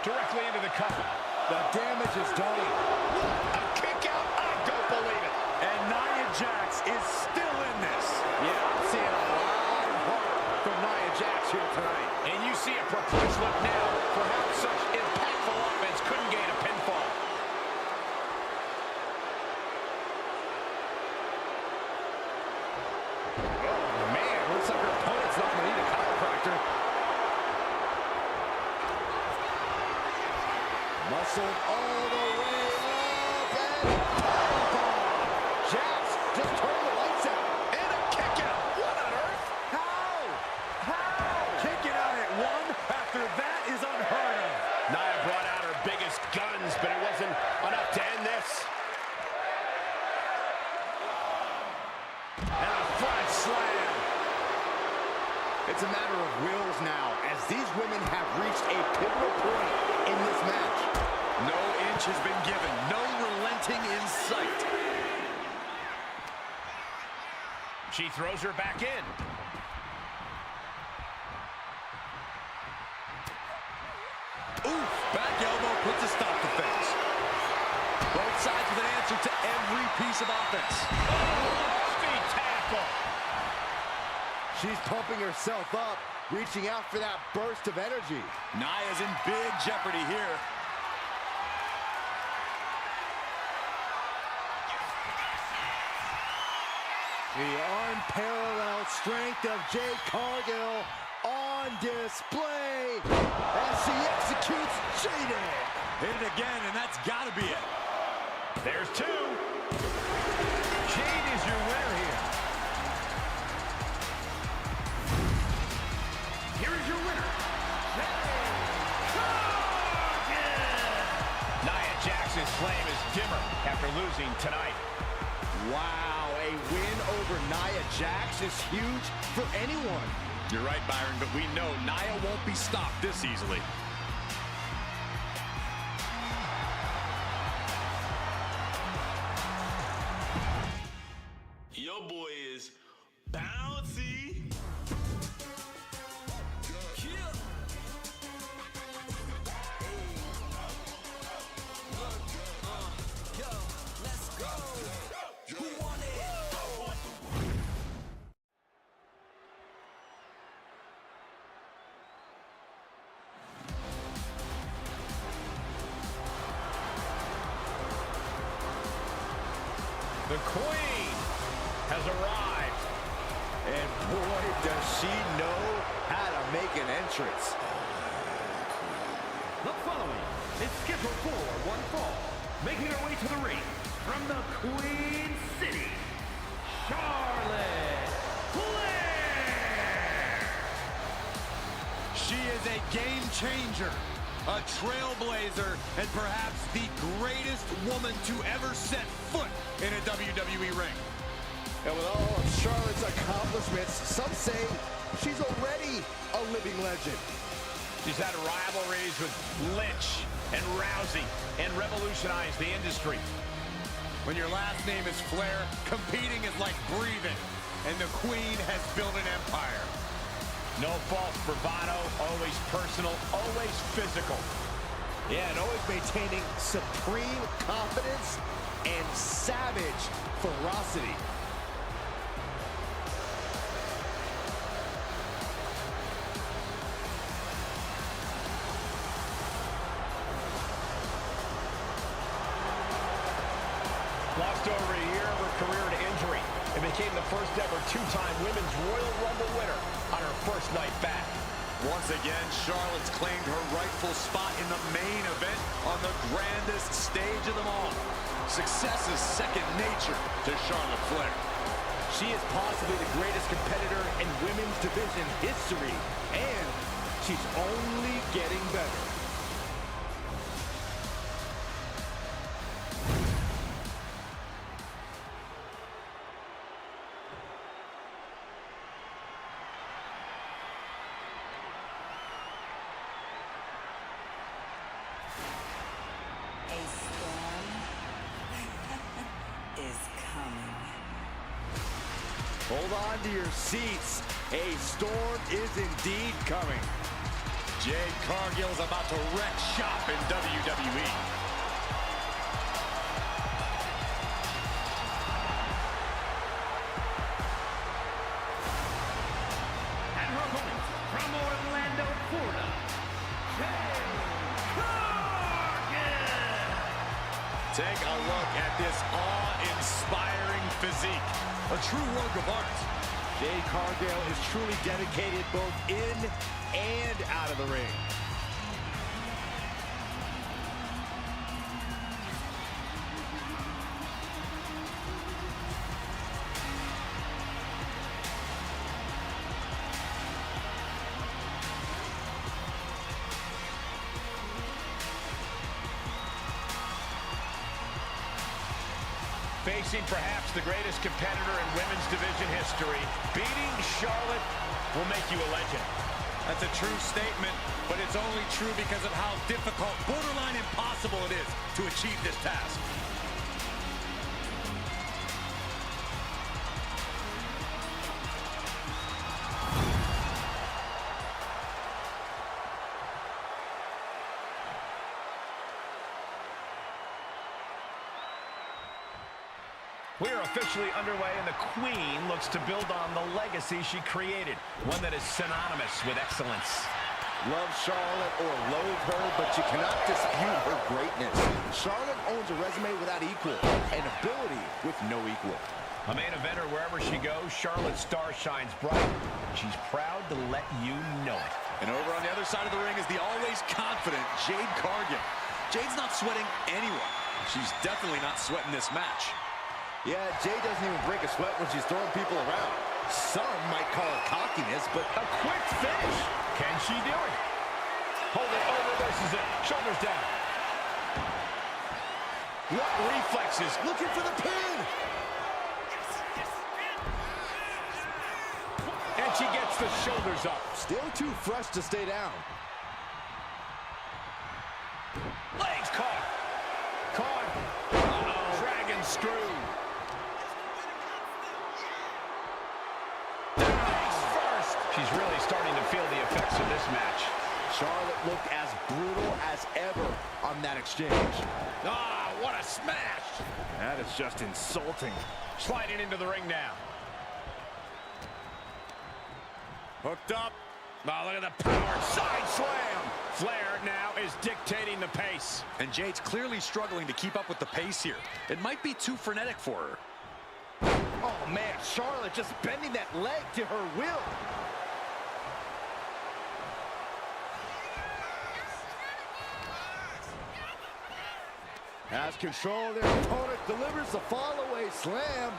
Directly into the cover. The damage is done. A kick out. I don't believe it. And Nia Jax is still in this. Yeah, I'm seeing a lot of heart from Nia Jax here tonight. And you see a perplexed look now for how such impactful offense couldn't gain a pinfall. Oh, man, looks like her opponent's not going to need a chiropractor. Muscled all the way up and powerbomb. Jax just turned the lights out. And a kick out. What on earth? How? Kicking out at one after that is unheard of. Nia brought out her biggest guns, but it wasn't enough to end this. And a front slam. It's a matter of wills now, as these women have reached a pivotal point in this match. No inch has been given. No relenting in sight. She throws her back in. Oof, back elbow puts a stop to things. Both sides with an answer to every piece of offense. Feet tackle. She's pumping herself up, reaching out for that burst of energy. Nia's in big jeopardy here. The unparalleled strength of Jade Cargill on display as she executes Jade. Hit it again, and that's got to be it. There's two. Jade is your winner here. Here is your winner, Jade Cargill. Nia Jax's flame is dimmer after losing tonight. Wow, a win over Nia Jax is huge for anyone. You're right, Byron, but we know Nia won't be stopped this easily. The Queen has arrived. And boy, does she know how to make an entrance. The following is scheduled for one fall. Making her way to the ring from the Queen City, Charlotte Flair. She is a game changer, a trailblazer, and perhaps the greatest woman to ever set foot in a WWE ring. And with all of Charlotte's accomplishments, some say she's already a living legend. She's had rivalries with Lynch and Rousey and revolutionized the industry. When your last name is Flair, competing is like breathing, and the Queen has built an empire. No false bravado, always personal, always physical. Yeah, and always maintaining supreme confidence and savage ferocity. Lost over a year of her career to injury and became the first ever two-time Women's Royal Rumble winner on her first night back. Once again, Charlotte's claimed her rightful spot in the main event on the grandest stage of them all. Success is second nature to Charlotte Flair. She is possibly the greatest competitor in women's division history, and she's only getting better. A storm is coming. Hold on to your seats. A storm is indeed coming. Jade Cargill is about to wreck shop in WWE. And her opponent from Orlando, Florida, Jade Cargill. Take a look at this awe-inspiring physique. A true work of art. Jade Cargill is truly dedicated both in and out of the ring. Facing perhaps the greatest competitor in women's division history, beating Charlotte will make you a legend. That's a true statement, but it's only true because of how difficult, borderline impossible it is to achieve this task. We are officially underway, and the Queen looks to build on the legacy she created, one that is synonymous with excellence. Love Charlotte or loathe her, but you cannot dispute her greatness. Charlotte owns a resume without equal, and ability with no equal. A main eventer wherever she goes, Charlotte's star shines bright. She's proud to let you know it. And over on the other side of the ring is the always confident Jade Cargill. Jade's not sweating anyone. She's definitely not sweating this match. Yeah, Jade doesn't even break a sweat when she's throwing people around. Some might call it cockiness, but A quick finish. Can she do it? Hold it, oh, reverses it. Shoulders down. What reflexes? looking for the pin. And she gets the shoulders up. Still too fresh to stay down. Legs caught. Caught. Uh-oh. Dragon screw. Face first. She's really starting to feel the effects of this match. Charlotte looked as brutal as ever on that exchange. Ah, what a smash. That is just insulting. Sliding into the ring now. Hooked up. Oh, look at the power. Side slam. Flair now is dictating the pace. And Jade's clearly struggling to keep up with the pace here. It might be too frenetic for her. man, Charlotte just bending that leg to her will. Has control of their opponent, delivers the fall-away slam.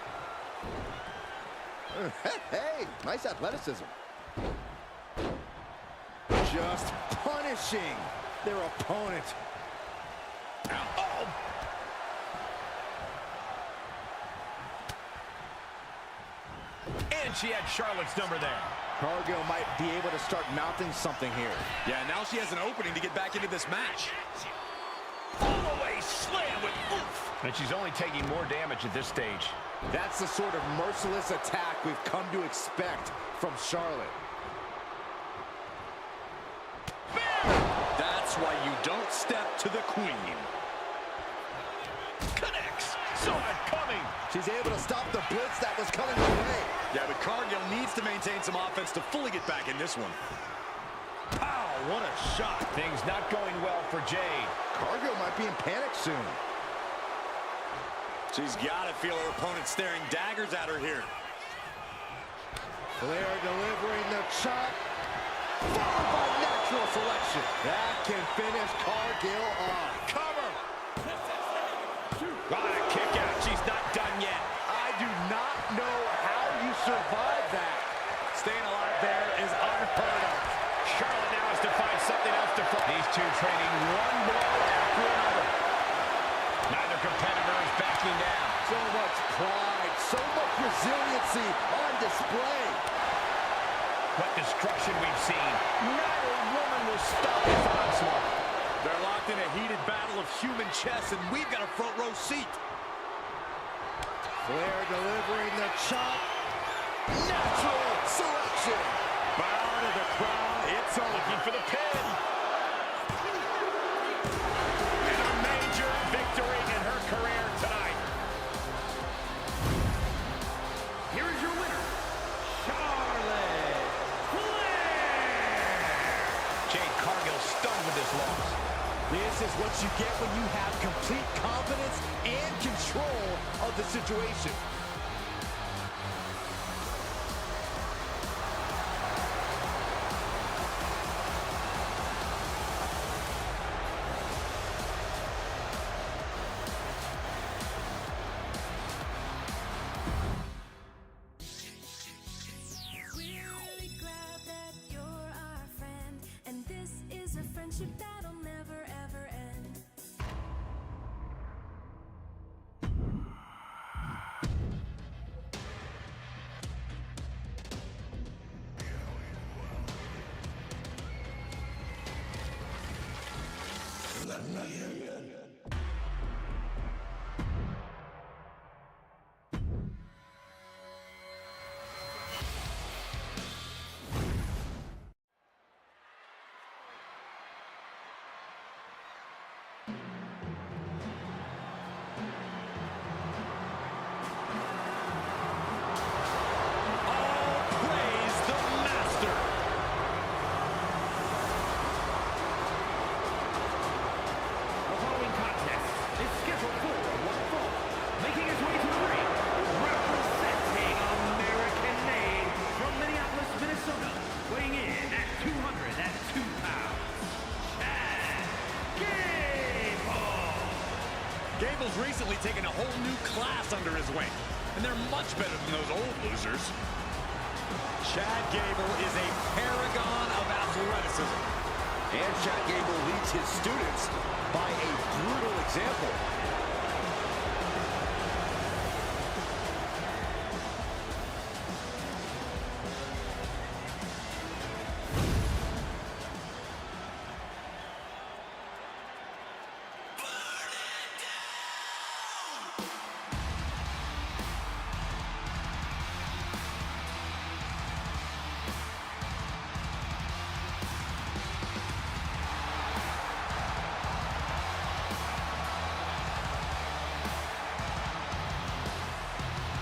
Hey, nice athleticism. Just punishing their opponent. Oh. And she had Charlotte's number there. Cargill might be able to start mounting something here. Yeah, now she has an opening to get back into this match. All-the-way slam with oomph. And she's only taking more damage at this stage. That's the sort of merciless attack we've come to expect from Charlotte. That's why you don't step to the queen. Connects. Saw it coming. She's able to stop the blitz that was coming her way. Yeah, but Cargill needs to maintain some offense to fully get back in this one. Pow, what a shot. Things not going well for Jade. Cargill might be in panic soon. She's got to feel her opponent staring daggers at her here. Flair delivering the chop. Followed by natural selection. That can finish Cargill off. Cover. Got a kick out. She's not done yet. I do not know how you survive that. Staying alive there is unheard of. Charlotte now has to find something else to fight. These two trading one blow after another. Neither competitor is backing down. So much pride, so much resiliency on display. What destruction we've seen. Neither woman will stop this onslaught. They're locked in a heated battle of human chess, and we've got a front row seat. Flair delivering the chop. Natural selection. Bow to the crowd. It's over. Looking for the pin. And a major victory in her career tonight. Here is your winner, Charlotte Flair. Jade Cargill stunned with this loss. This is what you get when you have complete confidence and control of the situation. That'll never ever end. Gable's recently taken a whole new class under his wing, and they're much better than those old losers. Chad Gable is a paragon of athleticism. And Chad Gable leads his students by a brutal example.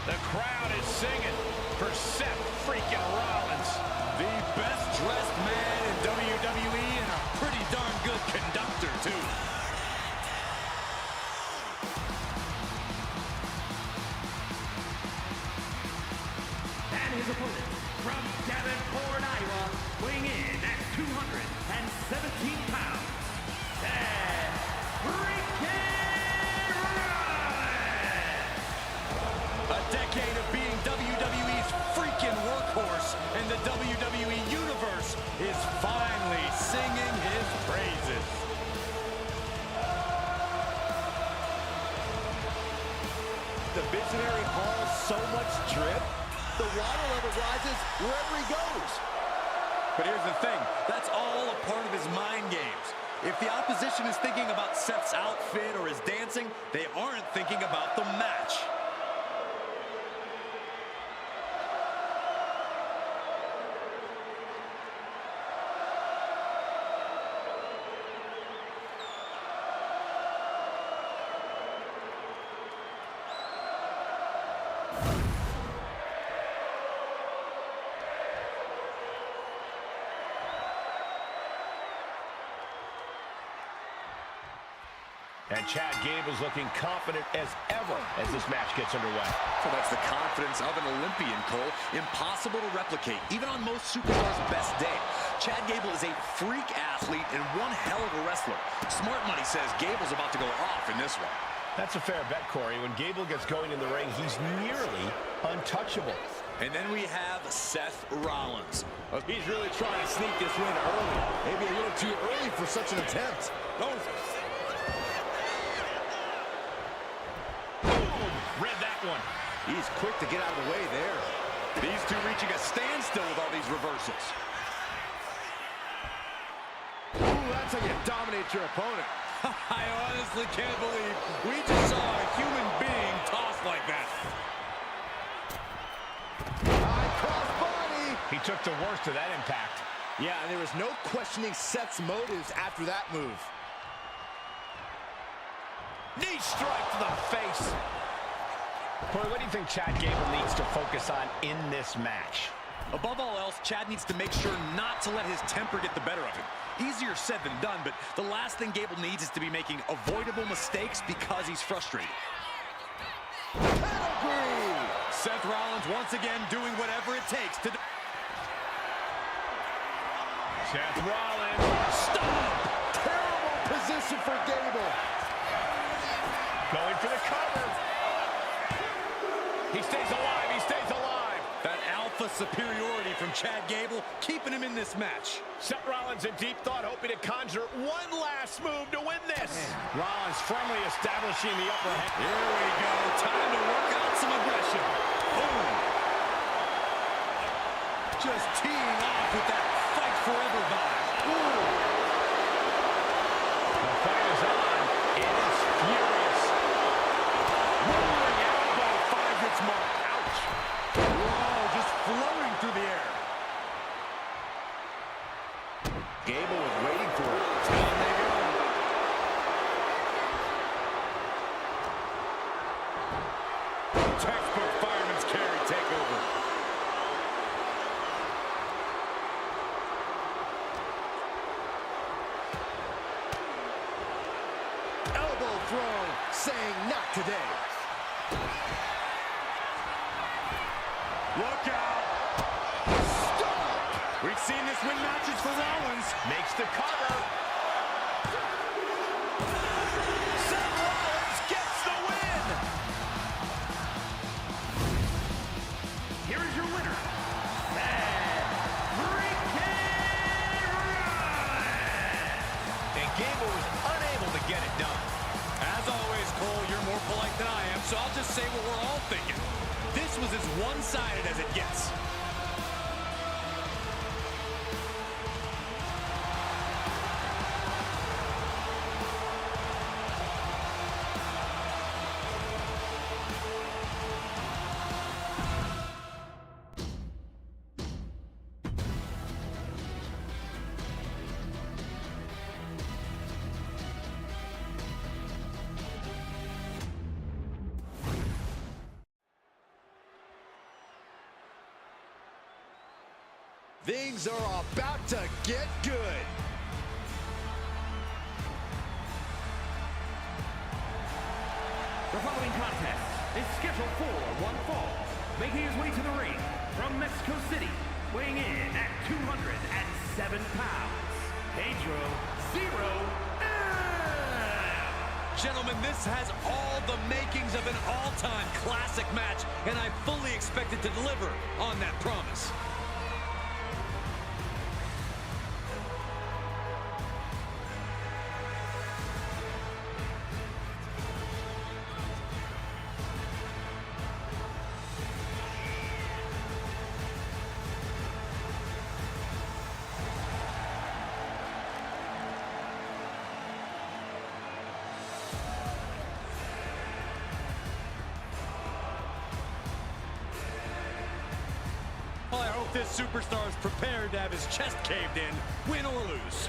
The crowd is singing for Seth freaking Rollins. The best dressed man in WWE and a pretty darn good conductor, too. finally singing his praises. The visionary hauls so much drip, the water level rises wherever he goes. But here's the thing, that's all a part of his mind games. If the opposition is thinking about Seth's outfit or his dancing, they aren't thinking about the match. And Chad Gable's looking confident as ever as this match gets underway. So that's the confidence of an Olympian, Cole. Impossible to replicate, even on most superstars' best day. Chad Gable is a freak athlete and one hell of a wrestler. Smart money says Gable's about to go off in this one. That's a fair bet, Corey. When Gable gets going in the ring, he's nearly untouchable. And then we have Seth Rollins. He's really trying to sneak this win early. Maybe a little too early for such an attempt. Read that one. He's quick to get out of the way there. These two reaching a standstill with all these reversals. Ooh, that's how you dominate your opponent. I honestly can't believe we just saw a human being tossed like that. High cross body. He took the worst of that impact. Yeah, and there was no questioning Seth's motives after that move. Knee strike to the face. Corey, what do you think Chad Gable needs to focus on in this match? Above all else, Chad needs to make sure not to let his temper get the better of him. Easier said than done, but the last thing Gable needs is to be making avoidable mistakes because he's frustrated. Pedigree! Seth Rollins once again doing whatever it takes to... Seth Rollins. Stop! Terrible position for Gable. Going for the cover. He stays alive. He stays alive. That alpha superiority from Chad Gable keeping him in this match. Seth Rollins in deep thought, hoping to conjure one last move to win this. Rollins firmly establishing the upper hand. Here we go. Time to work out some aggression. Boom. Just teeing off with that fight forever vibe. Ooh. The fight is on. It is furious. Rolling elbow finds its mark. Ouch. Whoa, just floating through the air. Gable was waiting for it. Down they go. Textbook fireman's carry takeover. Elbow throw, saying not today. Look out. Stop! We've seen this win matches for Rollins. Makes the cover. Seth Rollins gets the win. Here is your winner, Seth freaking Rollins. And Gable was unable to get it done. As always, Cole, you're more polite than I am, so I'll just say what we're all thinking. This was as one-sided as it gets. Things are about to get good. The following contest is scheduled for one fall. Making his way to the ring from Mexico City, weighing in at 207 pounds, Pedro Zero. Gentlemen, this has all the makings of an all-time classic match, and I fully expect it to deliver on that promise. if this superstar is prepared to have his chest caved in, win or lose.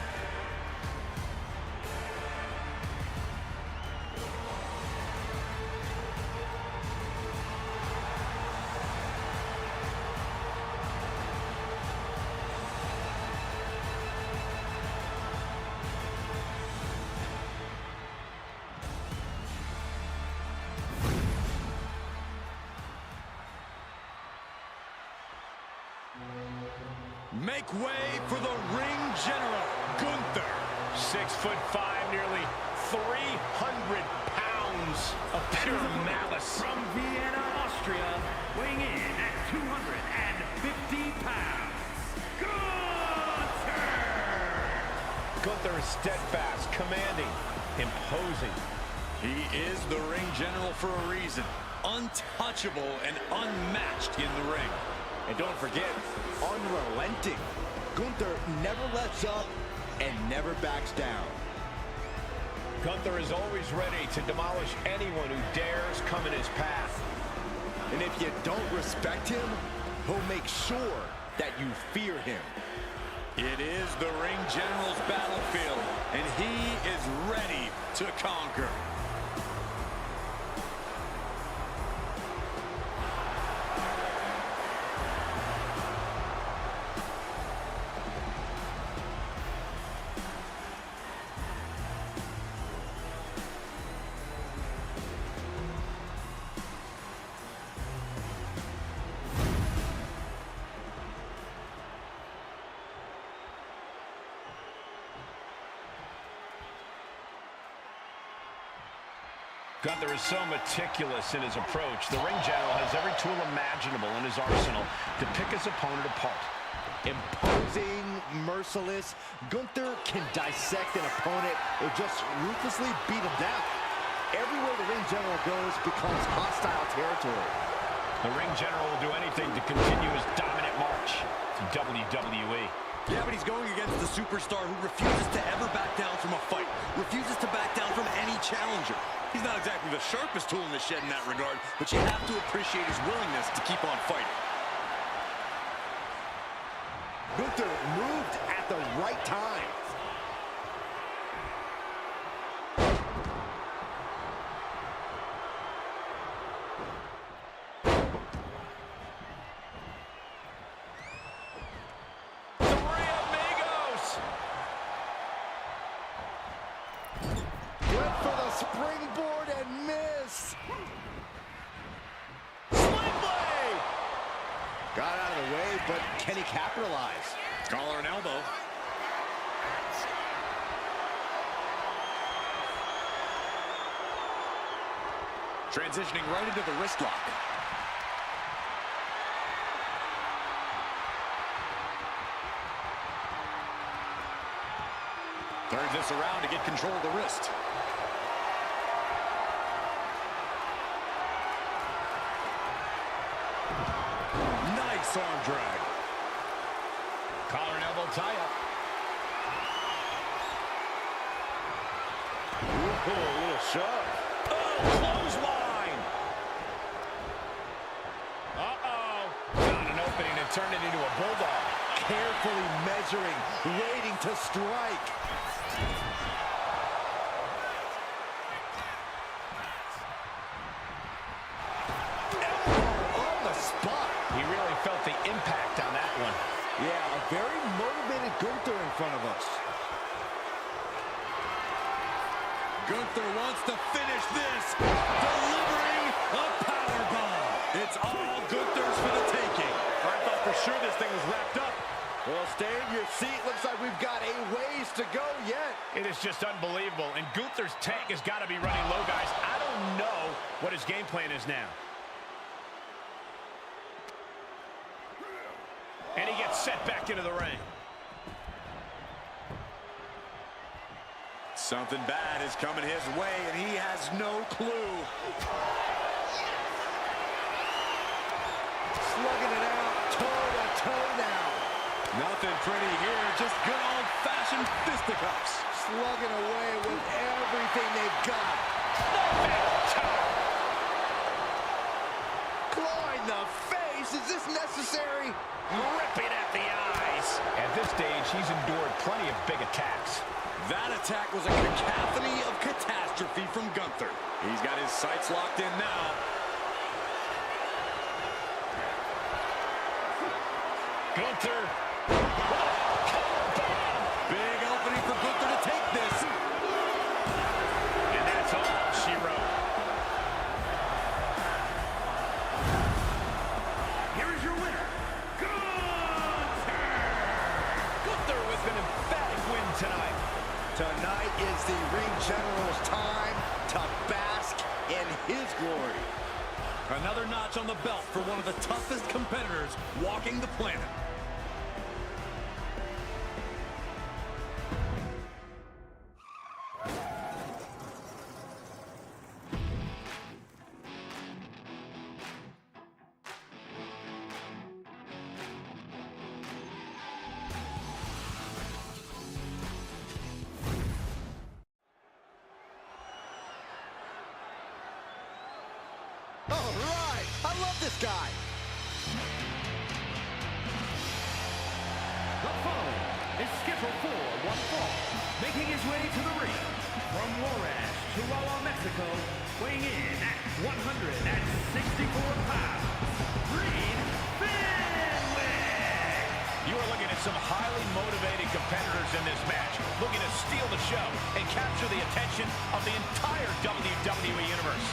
Make way for the ring general, Gunther. 6'5", nearly 300 pounds of pure malice. From Vienna, Austria, weighing in at 250 pounds, Gunther! Gunther is steadfast, commanding, imposing. He is the ring general for a reason. Untouchable and unmatched in the ring. And don't forget, unrelenting. Gunther never lets up and never backs down. Gunther is always ready to demolish anyone who dares come in his path. And if you don't respect him, he'll make sure that you fear him. It is the ring general's battlefield, and he is ready to conquer. Gunther is so meticulous in his approach. The ring general has every tool imaginable in his arsenal to pick his opponent apart. Imposing, merciless, Gunther can dissect an opponent or just ruthlessly beat him down. Everywhere the ring general goes becomes hostile territory. The ring general will do anything to continue his dominant march to WWE. Yeah, but he's going against the superstar who refuses to ever back down from a fight, refuses to back down from any challenger. He's not exactly the sharpest tool in the shed in that regard, but you have to appreciate his willingness to keep on fighting. Gunther moved at the right time. Springboard and miss. Sling blade. Got out of the way, but can he capitalize? Collar and elbow. Transitioning right into the wrist lock. Turns this around to get control of the wrist. Nice arm drag. Collar and elbow tie-up. Ooh, a little shove. Oh, clothesline. Uh-oh. Found an opening and turned it into a bulldog. Carefully measuring, waiting to strike. Felt the impact on that one. Yeah, a very motivated Gunther in front of us. Gunther wants to finish this. Delivering a powerbomb. It's all Gunther's for the taking. I thought for sure this thing was wrapped up. Well, stay in your seat. Looks like we've got a ways to go yet. It is just unbelievable. And Gunther's tank has got to be running low, guys. I don't know what his game plan is now. And he gets set back into the ring. Something bad is coming his way, and he has no clue. Slugging it out, toe-to-toe now. Nothing pretty here, just good old-fashioned fisticuffs. Slugging away with everything they've got. Clawing the face face. Is this necessary? Ripping at the eyes. At this stage, he's endured plenty of big attacks. That attack was a cacophony of catastrophe from Gunther. He's got his sights locked in now. Gunther. Big opening for Gunther to take this. And that's all she wrote. Here is your winner, Gunther! Gunther with an emphatic win tonight. Tonight is the ring general's time to bask in his glory. Another notch on the belt for one of the toughest competitors walking the planet. All right, I love this guy. The foe is scheduled for one fall, making his way to the ring from Juarez, Chihuahua, Mexico, weighing in at 164 pounds, Reed Fenwick. You are looking at some highly motivated competitors in this match, looking to steal the show and capture the attention of the entire WWE Universe.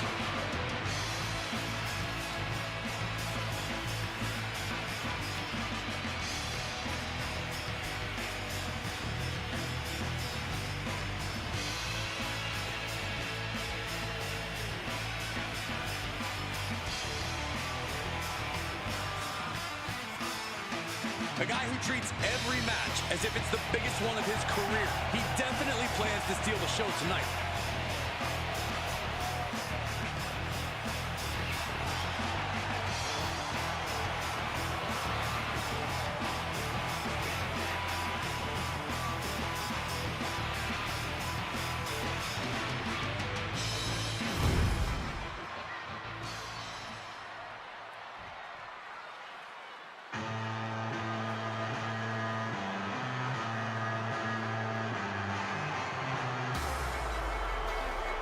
A guy who treats every match as if it's the biggest one of his career. He definitely plans to steal the show tonight.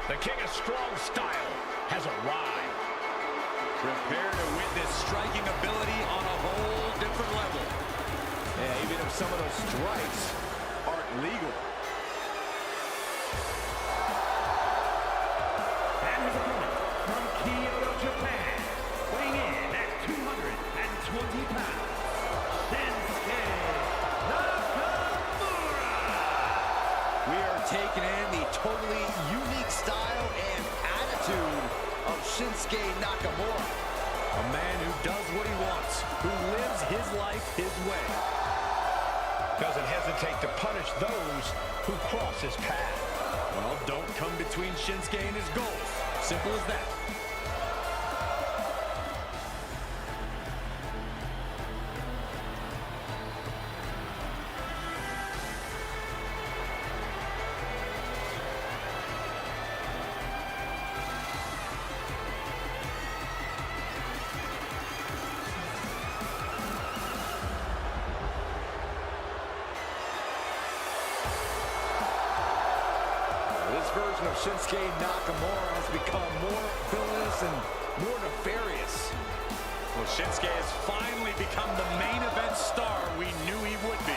The king of strong style has arrived. Prepare to witness striking ability on a whole different level. Yeah, even if some of those strikes aren't legal. And his opponent from Kyoto, Japan, weighing in at 220 pounds, Shinsuke Nakamura. We are taking in the totally unique style and attitude of Shinsuke Nakamura. A man who does what he wants, who lives his life his way. Doesn't hesitate to punish those who cross his path. Well, don't come between Shinsuke and his goals. Simple as that. This version of Shinsuke Nakamura has become more villainous and more nefarious. Well, Shinsuke has finally become the main event star we knew he would be.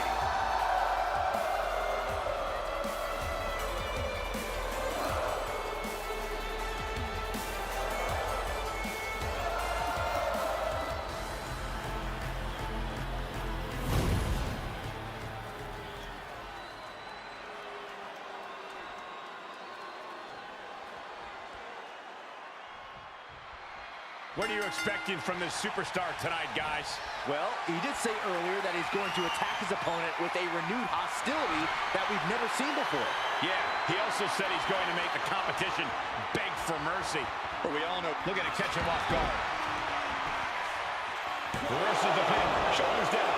What are you expecting from this superstar tonight, guys? Well, he did say earlier that he's going to attack his opponent with a renewed hostility that we've never seen before. Yeah, he also said he's going to make the competition beg for mercy. But we all know, Looking to catch him off guard. Reverses the pin, shoulders down.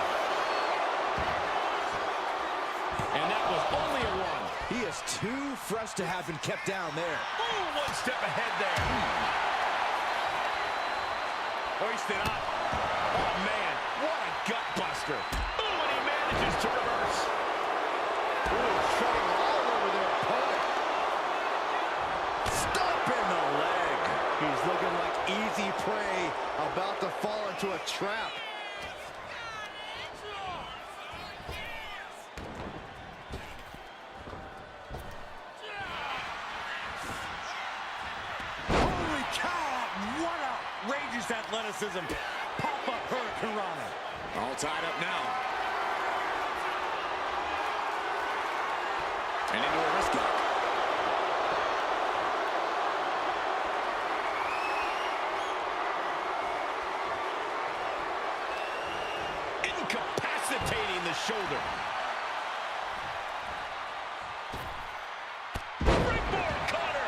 And that was only a one. He is too fresh to have been kept down there. Ooh, one step ahead there. Hoisted up. Oh, man, what a gut buster. Ooh, and he manages to reverse. Ooh, treading all over their opponent. Stomp in the leg. He's looking like easy prey, about to fall into a trap. Holy cow! What outrageous athleticism! Pop-up Hurricane Rana. All tied up now. And into a wrist lock. Incapacitating the shoulder. Springboard cutter.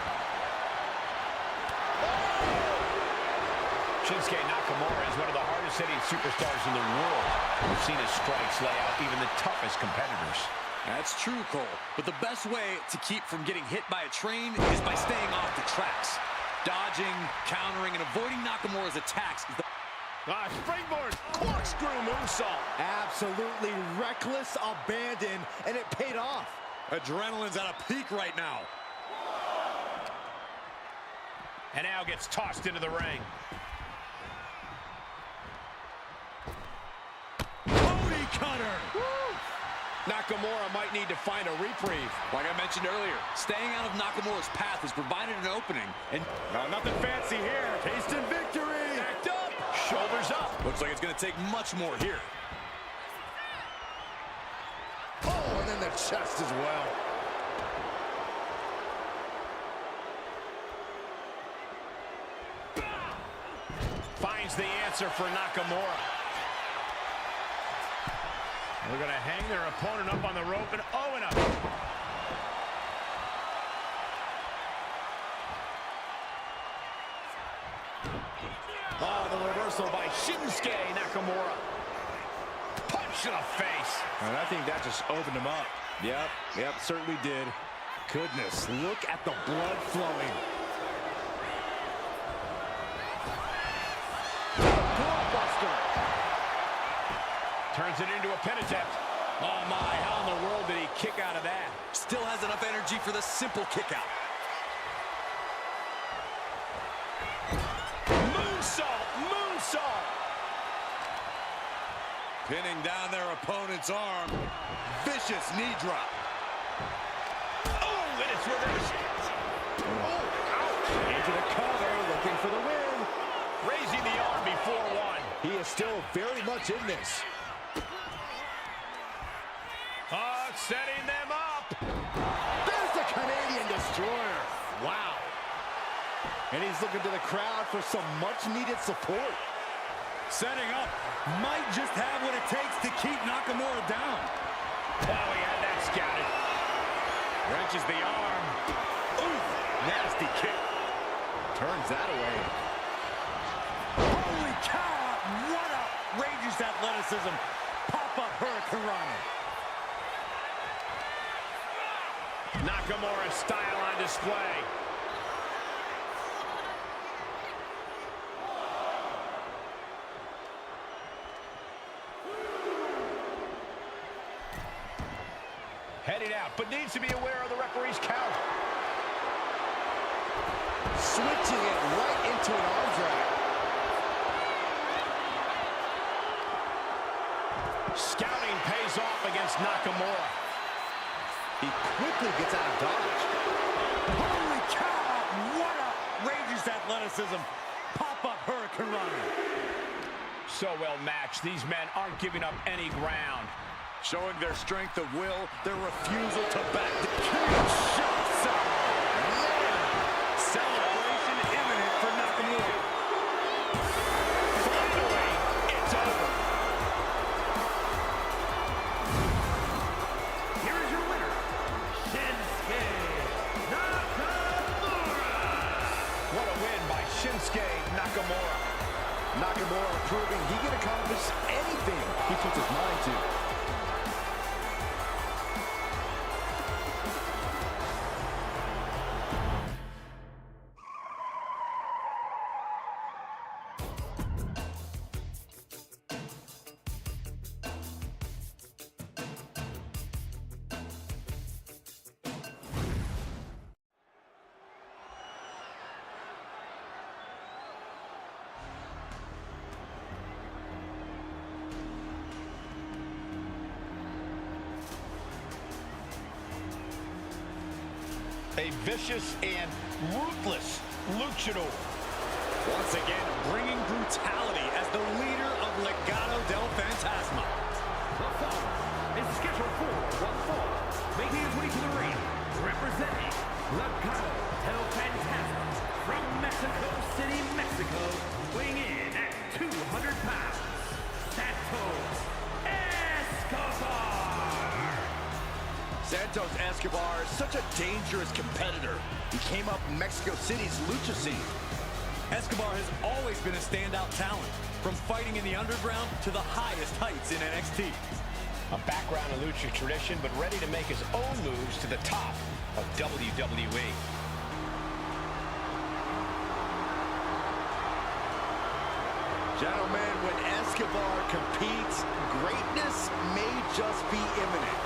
Shinsuke Nakamura is one of the hardest hitting superstars in the world. We've seen his strikes lay out even the toughest competitors. That's true, Cole. But the best way to keep from getting hit by a train is by staying off the tracks. Dodging, countering, and avoiding Nakamura's attacks. Springboard corkscrew moonsault. Absolutely reckless abandon, and it paid off. Adrenaline's at a peak right now. And now gets tossed into the ring. Booty cutter! Nakamura might need to find a reprieve. Like I mentioned earlier, staying out of Nakamura's path has provided an opening. And Nothing fancy here. Tasting victory. Backed up. Shoulders up. looks like it's going to take much more here. Oh, and then the chest as well. Finds the answer for Nakamura. They're going to hang their opponent up on the rope, and and up. Oh, the reversal by Shinsuke Nakamura. Punch in the face. And I think that just opened him up. Yep, certainly did. Goodness, look at the blood flowing. Turns it into a pin attempt. Oh my, how in the world did he kick out of that? Still has enough energy for the simple kick out. Moonsault. Pinning down their opponent's arm. Vicious knee drop. Oh, and it's reversed. Oh, ouch. Into the cover, looking for the win. Raising the arm before one. He is still very much in this. Setting them up. There's the Canadian Destroyer. Wow. And he's looking to the crowd for some much-needed support. Setting up. Might just have what it takes to keep Nakamura down. Oh, he had that scouted. Wrenches the arm. Ooh, nasty kick. Turns that away. Holy cow! What outrageous athleticism. Pop-up Hurricane Rana. Nakamura's style on display. Heading out, but needs to be aware of the referee's count. Switching it right into an arm drag. Scouting pays off against Nakamura. He quickly gets out of dodge. Holy cow! What outrageous athleticism. Pop-up Hurricane Rana. So well matched. These men aren't giving up any ground. Showing their strength of will, their refusal to back the huge shot. Celebration imminent for Nakamura. Finally, it's over. Here is your winner, Shinsuke Nakamura. What a win by Shinsuke Nakamura. Nakamura proving he can accomplish anything he puts his mind to. a vicious and ruthless luchador. Once again, bringing brutality as the leader of Legado del Fantasma. The follower is scheduled for one fall, making his way to the ring, representing Legado del Fantasma from Mexico City, Mexico, weighing in at 200 pounds, Santos Escobar. Santos Escobar is such a dangerous competitor. He came up in Mexico City's lucha scene. Escobar has always been a standout talent, from fighting in the underground to the highest heights in NXT. A background in lucha tradition, but ready to make his own moves to the top of WWE. Gentlemen, when Escobar competes, greatness may just be imminent.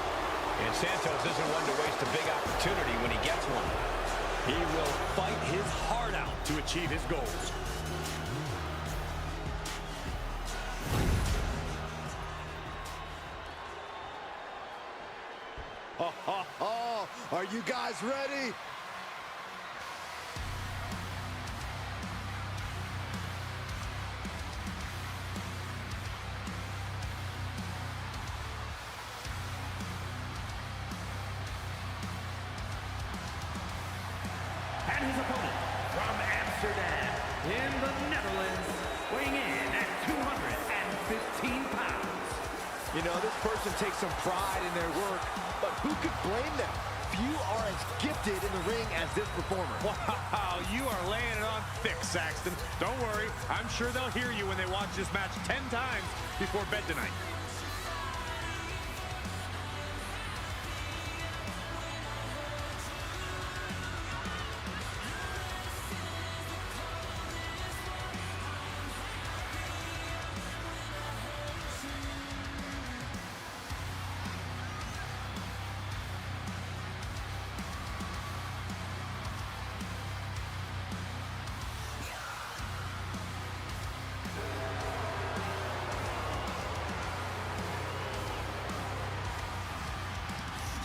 And Santos isn't one to waste a big opportunity when he gets one. He will fight his heart out to achieve his goals. Are you guys ready? And his opponent from Amsterdam in the Netherlands, weighing in at 215 pounds. You know, this person takes some pride in their work, but who could blame them? Few are as gifted in the ring as this performer. Wow, you are laying it on thick, Saxton. Don't worry, I'm sure they'll hear you when they watch this match 10 times before bed tonight.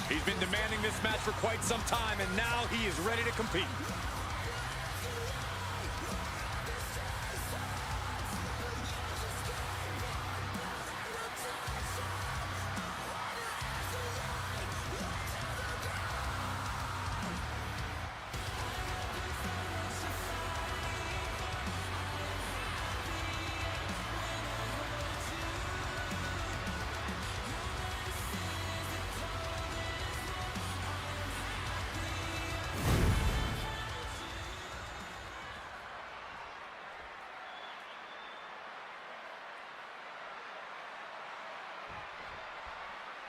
He's been demanding this match for quite some time, and now he is ready to compete.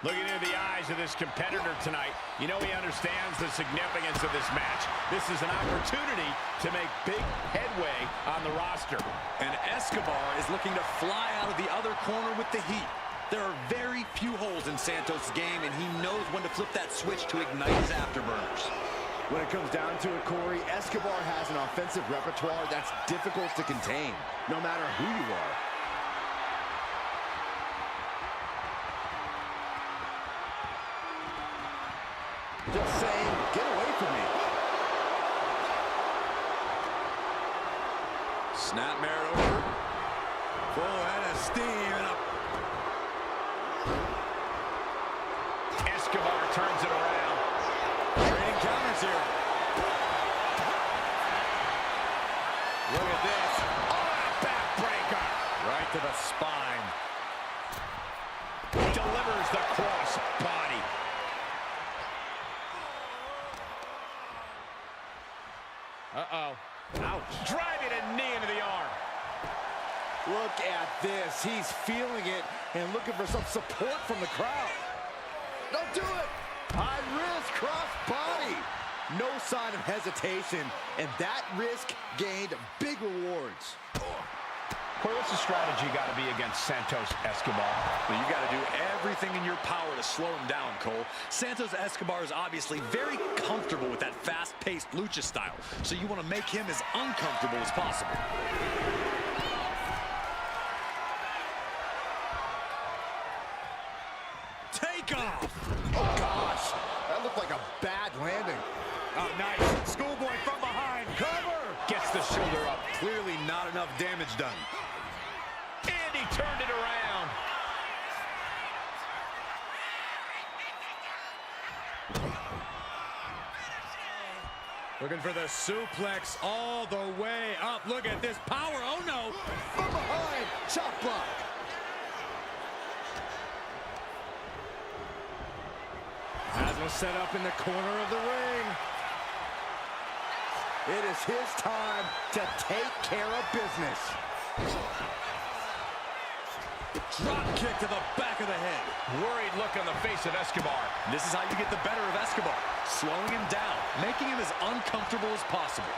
Looking into the eyes of this competitor tonight, you know he understands the significance of this match. This is an opportunity to make big headway on the roster. And Escobar is looking to fly out of the other corner with the heat. There are very few holes in Santos' game, and he knows when to flip that switch to ignite his afterburners. When it comes down to it, Corey, Escobar has an offensive repertoire that's difficult to contain, no matter who you are. Just saying, get away from me. Snapmare over. Full head of steam and up. Escobar turns it around. Trading counters here. Look at this. Oh, a backbreaker. Right to the spine. Delivers the cross body. Uh-oh. Ouch. Driving a knee into the arm. Look at this. He's feeling it and looking for some support from the crowd. Don't do it. High risk, cross body. No sign of hesitation, and that risk gained big rewards. Corey, what's the strategy got to be against Santos Escobar? Well, you got to do everything in your power to slow him down, Cole. Santos Escobar is obviously very comfortable with that fast-paced lucha style, so you want to make him as uncomfortable as possible. Take off! Oh, gosh. That looked like like a bad landing. Oh, nice. Schoolboy from behind. Cover. Gets the shoulder up. Clearly not enough damage done. And he turned it around. Looking for the suplex all the way up. Look at this power. Oh, no. From behind. Chop block. Haswell set up in the corner of the ring. It is his time to take care of business. Drop kick to the back of the head. Worried look on the face of Escobar. This is how you get the better of Escobar. Slowing him down, making him as uncomfortable as possible.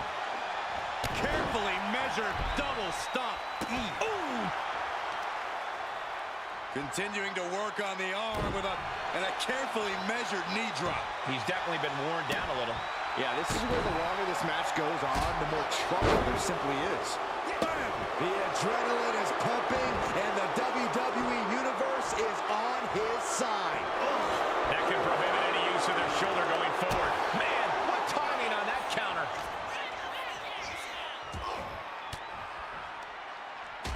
Carefully measured double stop. Ooh! Continuing to work on the arm with a carefully measured knee drop. He's definitely been worn down a little. Yeah, this is where the longer this match goes on, the more trouble there simply is. Bam! The adrenaline is pumping, and the WWE Universe is on his side. That can prohibit any use of their shoulder going forward. Man, what timing on that counter.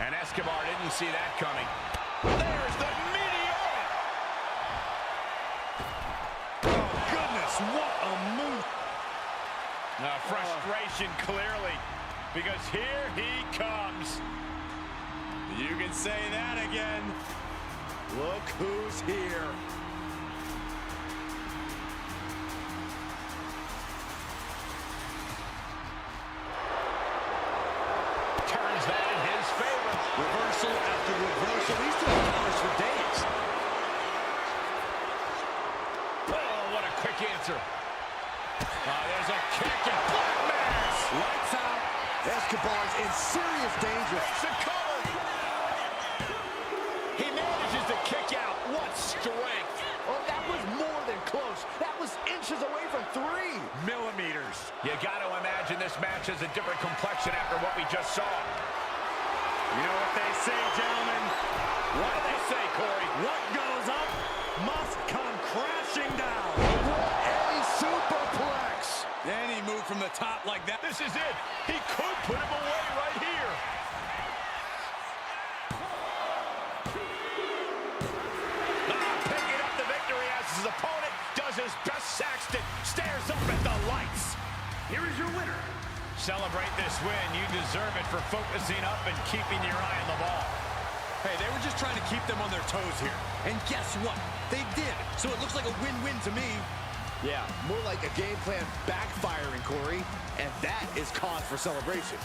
And Escobar didn't see that coming. There's the meteor! Oh, goodness, what a move. Frustration, clearly, because here he comes. You can say that again. Look who's here. Turns that in his favor. Reversal after reversal. These two have counters for days. Oh, what a quick answer. There's a kick and black mass. Lights out. Escobar's in serious danger. Makes a cover. He manages to kick out. What strength. Oh, that was more than close. That was inches away from 3 millimeters. You got to imagine this match has a different complexion after what we just saw. You know what they say, gentlemen? What do they say, Corey? What goes up must come crashing down. A superplex. Any move from the top like that. This is it. He could put him away right here. Picking up the victory as his opponent does his best. Saxton stares up at the lights. Here is your winner. Celebrate this win. You deserve it for focusing up and keeping your eye on the ball. Hey, they were just trying to keep them on their toes here. And guess what? They did. So it looks like a win-win to me. Yeah, more like a game plan backfiring, Corey. And that is cause for celebration.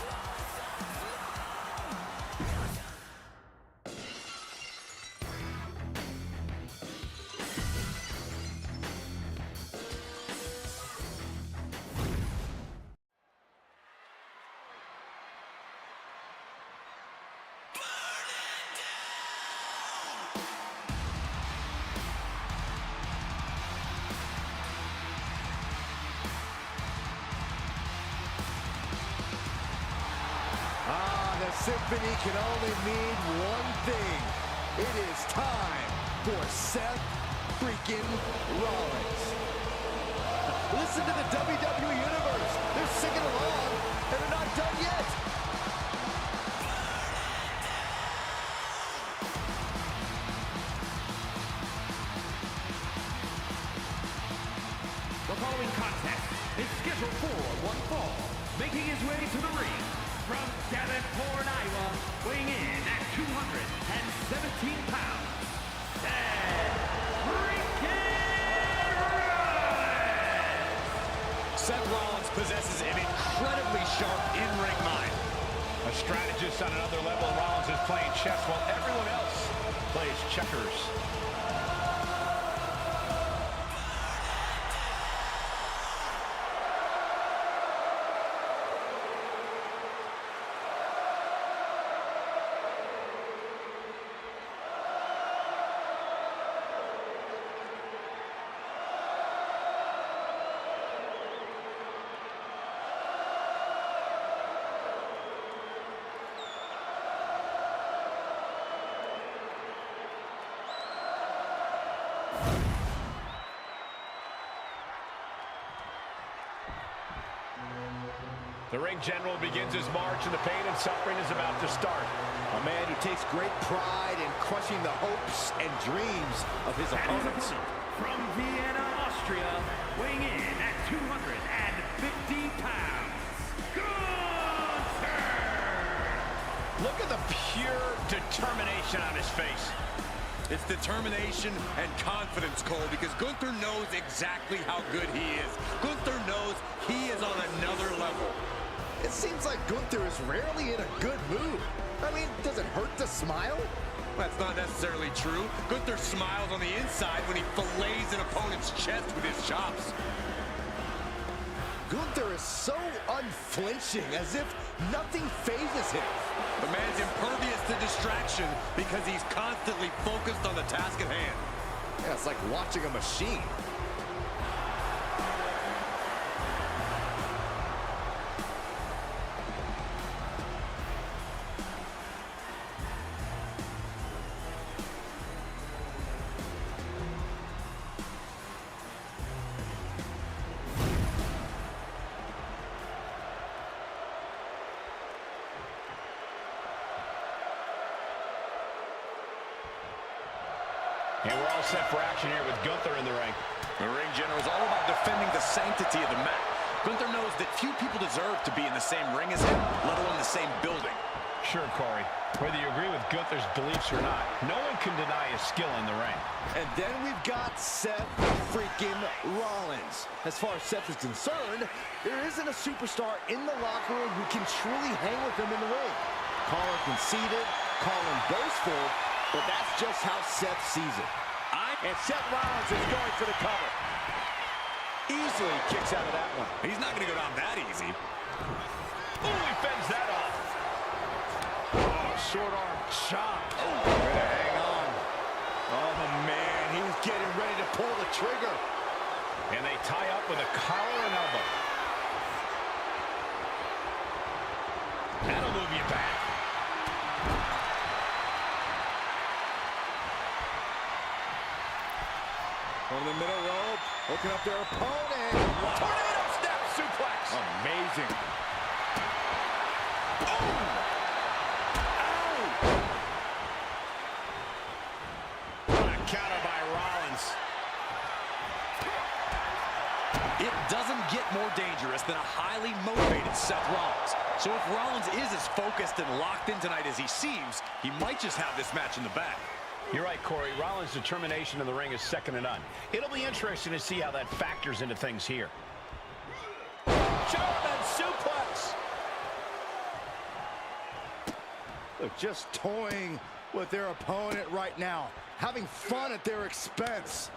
The symphony can only mean one thing. It is time for Seth freaking Rollins. Listen to the WWE Universe. They're singing along, and they're not done yet. The following contest is scheduled for one fall. Making his way to the ring from Davenport, Iowa, weighing in at 217 pounds, Seth freaking Rollins! Seth Rollins possesses an incredibly sharp in-ring mind. A strategist on another level. Rollins is playing chess while everyone else plays checkers. The ring general begins his march, and the pain and suffering is about to start. A man who takes great pride in crushing the hopes and dreams of his opponents. From Vienna, Austria, weighing in at 250 pounds, Gunther! Look at the pure determination on his face. It's determination and confidence, Cole, because Gunther knows exactly how good he is. Gunther knows he is on another level. It seems like Gunther is rarely in a good mood. I mean, does it hurt to smile? That's not necessarily true. Gunther smiles on the inside when he fillets an opponent's chest with his chops. Gunther is so unflinching, as if nothing phases him. The man's impervious to distraction because he's constantly focused on the task at hand. Yeah, it's like watching a machine. And we're all set for action here with Gunther in the ring. The ring general is all about defending the sanctity of the mat. Gunther knows that few people deserve to be in the same ring as him, let alone the same building. Sure, Corey. Whether you agree with Gunther's beliefs or not, no one can deny his skill in the ring. And then we've got Seth freaking Rollins. As far as Seth is concerned, there isn't a superstar in the locker room who can truly hang with him in the ring. Call him conceited, call him boastful, but that's just how Seth sees it. And Seth Rollins is going for the cover. Easily kicks out of that one. He's not going to go down that easy. Ooh, he fends that off. Oh, short arm chop. Oh, better hang on. Oh, man, he's getting ready to pull the trigger. And they tie up with a collar and elbow. That'll move you back. From the middle rope, hooking up their opponent. Tornado snap suplex. Amazing. Oh! Ow! What a counter by Rollins. It doesn't get more dangerous than a highly motivated Seth Rollins. So if Rollins is as focused and locked in tonight as he seems, he might just have this match in the bag. You're right, Corey. Rollins' determination in the ring is second to none. It'll be interesting to see how that factors into things here. German suplex. They're just toying with their opponent right now, having fun at their expense.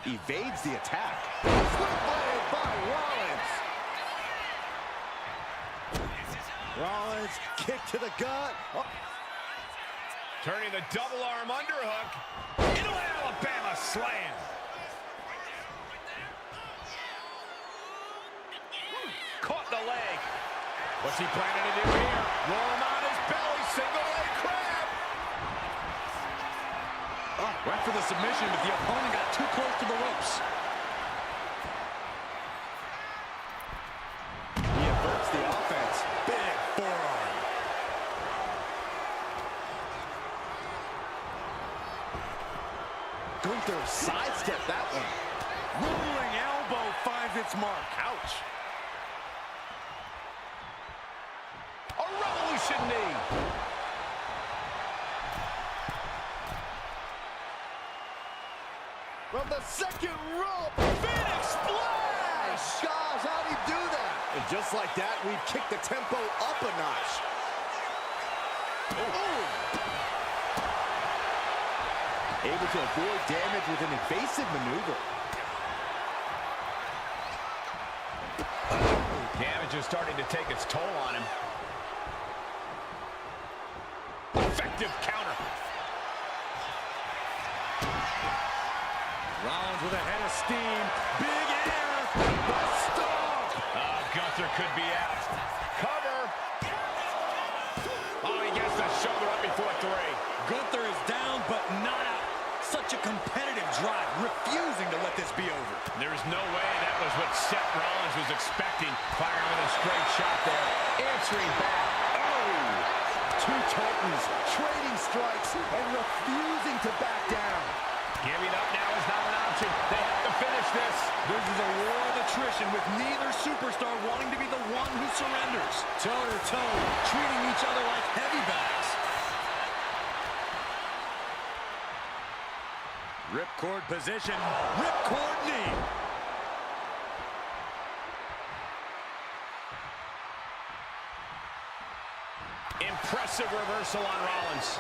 Evades the attack. Switchblade by Rollins. Rollins, kick to the gut. Oh. Turning the double arm underhook into an Alabama slam. Caught the leg. What's he planning to do here? Roll him on his belly, single leg crab. Oh, went for the submission, but the opponent got too close to the ropes. He averts the offense. Big forearm. Gunther sidestepped that one. Rolling elbow finds its mark. Ouch. A revolution knee. From the second rope, Phoenix Splash! Gosh, how'd he do that? And just like that, we've kicked the tempo up a notch. Oh. Able to avoid damage with an evasive maneuver. Damage is starting to take its toll on him. Effective counter. Rollins with a head of steam. Big air. The stomp. Gunther could be out. Cover. Oh, he gets the shoulder up before 3. Gunther is down, but not out. Such a competitive drive, refusing to let this be over. There's no way that was what Seth Rollins was expecting. Firing with a straight shot there. Answering back. Oh! Two Titans trading strikes and refusing to back down. Giving up now is not an option. They have to finish this. This is a war of attrition with neither superstar wanting to be the one who surrenders. Toe-to-toe, treating each other like heavy bags. Ripcord position, ripcord knee. Impressive reversal on Rollins.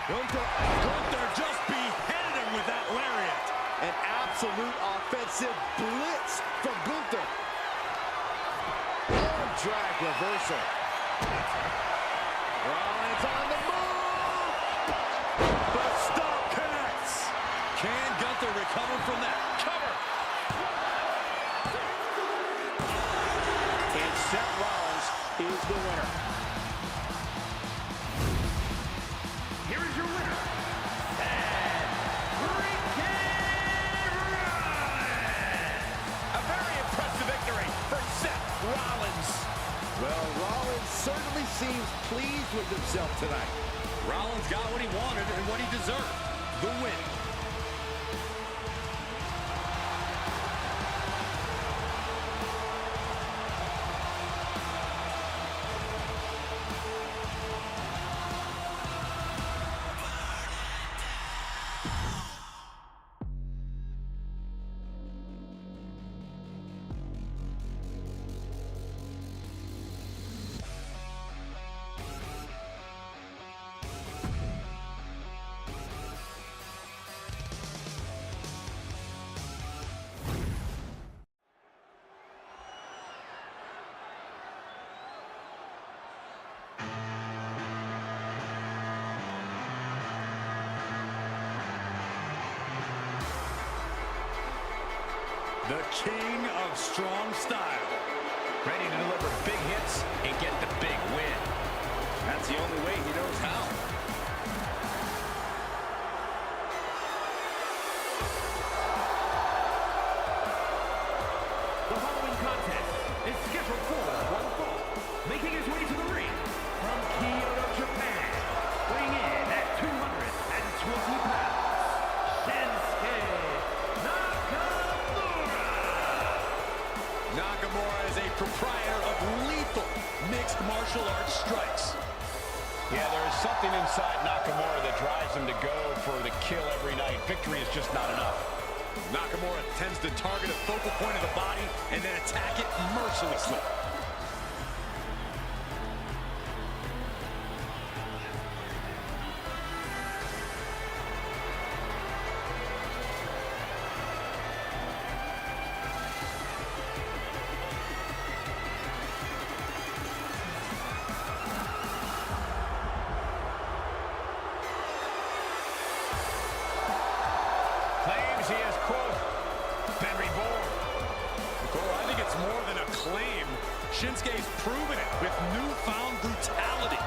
Gunther just beheaded him with that lariat. An absolute offensive blitz from Gunther. Arm drag reversal. Rollins on the move. The stop connects. Can Gunther recover from that? Cover. And Seth Rollins is the winner. Here is your winner, A very impressive victory for Seth Rollins. Well, Rollins certainly seems pleased with himself tonight. Rollins got what he wanted and what he deserved. The win. The king of strong style. Ready to deliver big hits and get the big win. That's the only way he knows how. The following contest is scheduled for one fall. Making his way to the ring from Kyoto, Japan. Weighing in at 220 pounds. Shinsuke Nakamura. Nakamura is a proprietor of lethal mixed martial arts strikes. Yeah, there is something inside Nakamura that drives him to go for the kill every night. Victory is just not enough. Nakamura tends to target a focal point of the body and then attack it mercilessly. Claims he has, quote, been reborn. Cole, I think it's more than a claim. Shinsuke's proven it with newfound brutality.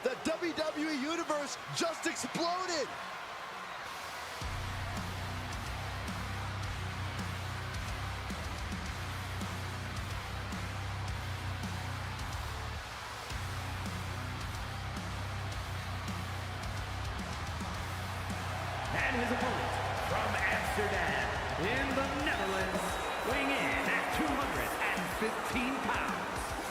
The WWE Universe just exploded. And his opponent from Amsterdam in the Netherlands, weighing in at 215 pounds.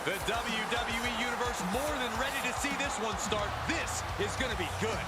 The WWE Universe more than ready to see this one start. This is going to be good.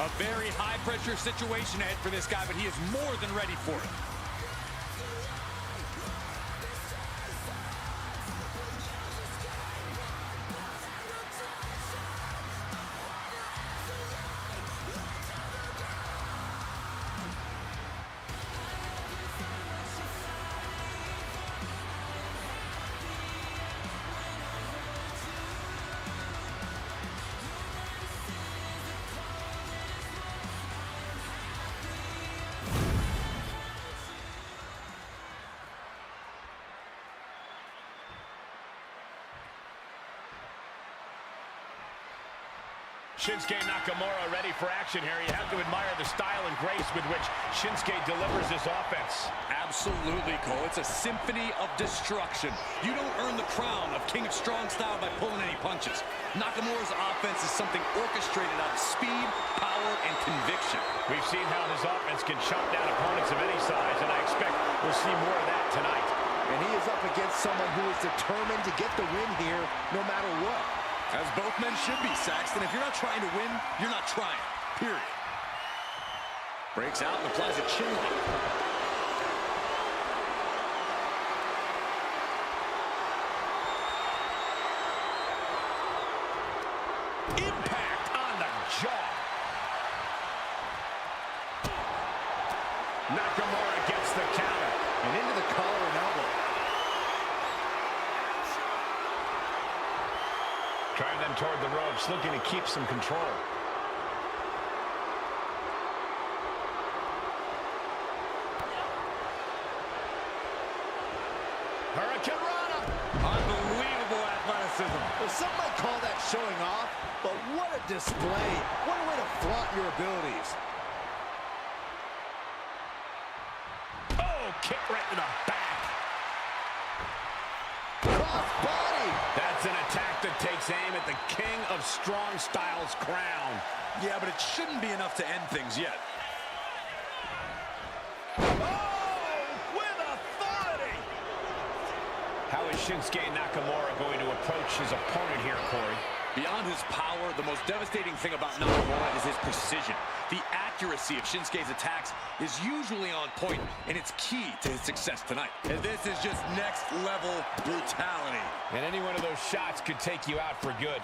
A very high-pressure situation ahead for this guy, but he is more than ready for it. Shinsuke Nakamura ready for action here. You have to admire the style and grace with which Shinsuke delivers this offense. Absolutely, Cole. It's a symphony of destruction. You don't earn the crown of King of Strong Style by pulling any punches. Nakamura's offense is something orchestrated out of speed, power, and conviction. We've seen how his offense can chop down opponents of any size, and I expect we'll see more of that tonight. And he is up against someone who is determined to get the win here no matter what. As both men should be, Saxton. If you're not trying to win, you're not trying. Period. Breaks out and applies a chin lock. Impact on the jaw. Nakamura gets the counter. And into the collar and elbow. Drive them toward the ropes, looking to keep some control. Hurricane Rana. Unbelievable athleticism. Well, some might call that showing off, but what a display. What a way to flaunt your abilities. Oh, kick right to the back. Cross body. That's an attack that takes aim at the King of Strong Style's crown. Yeah, but it shouldn't be enough to end things yet. How is Shinsuke Nakamura going to approach his opponent here, Corey? Beyond his power, the most devastating thing about Nakamura is his precision. The accuracy of Shinsuke's attacks is usually on point, and it's key to his success tonight. And this is just next-level brutality. And any one of those shots could take you out for good.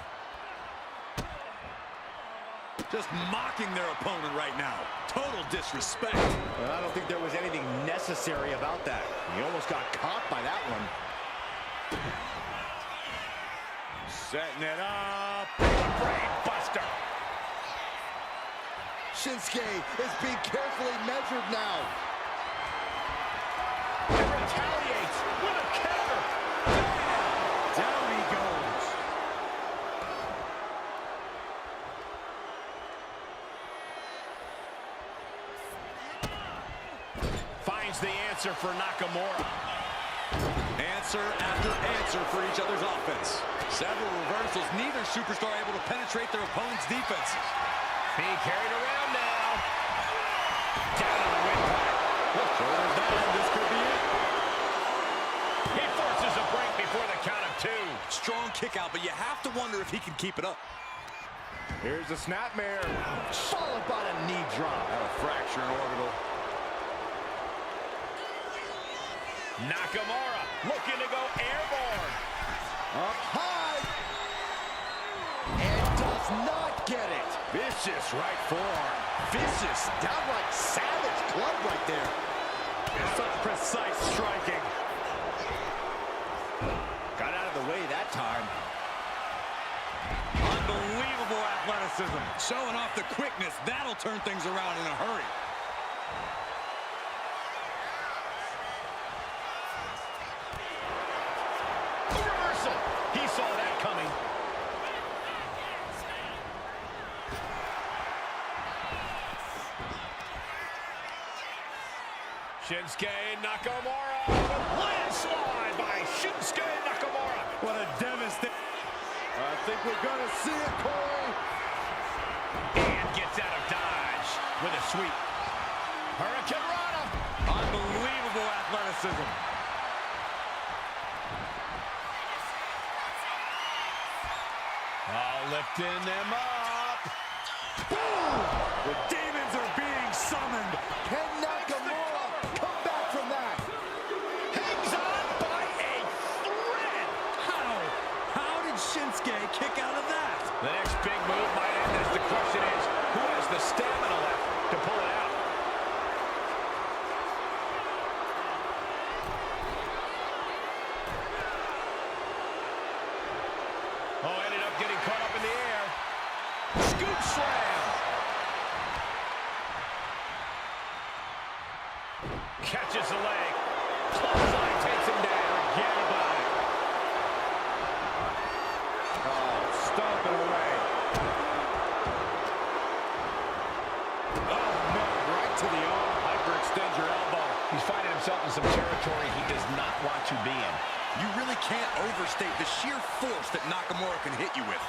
Just mocking their opponent right now. Total disrespect. Well, I don't think there was anything necessary about that. He almost got caught by that one. Setting it up. Brain buster. Shinsuke is being carefully measured now. And retaliates with a counter. Down he goes. Finds the answer for Nakamura. Answer after answer for each other's offense. Several reversals, neither superstar able to penetrate their opponent's defense. Being carried around now. Down on the windpipe. Shoulders down, this could be it. He forces a break before the count of two. Strong kick out, but you have to wonder if he can keep it up. Here's the snapmare. Followed by a knee drop. A fracture in orbital. Nakamura looking to go airborne. Up high. And does not get it. Vicious right forearm. Vicious, downright savage club right there. Such precise striking. Got out of the way that time. Unbelievable athleticism. Showing off the quickness. That'll turn things around in a hurry. He saw that coming. Shinsuke Nakamura. Landslide by Shinsuke Nakamura. What a devastating... I think we're going to see it, Corey. And gets out of dodge with a sweep. Hurricane Rana. Unbelievable athleticism. Oh, lifting them up. Boom! the stamina left to pull it out. Oh, ended up getting caught up in the air. Scoop slam. Catches the leg. Clothesline takes him down. Get by. Oh, stomping away. Oh, no, right to the arm. Hyperextend your elbow. He's finding himself in some territory he does not want to be in. You really can't overstate the sheer force that Nakamura can hit you with.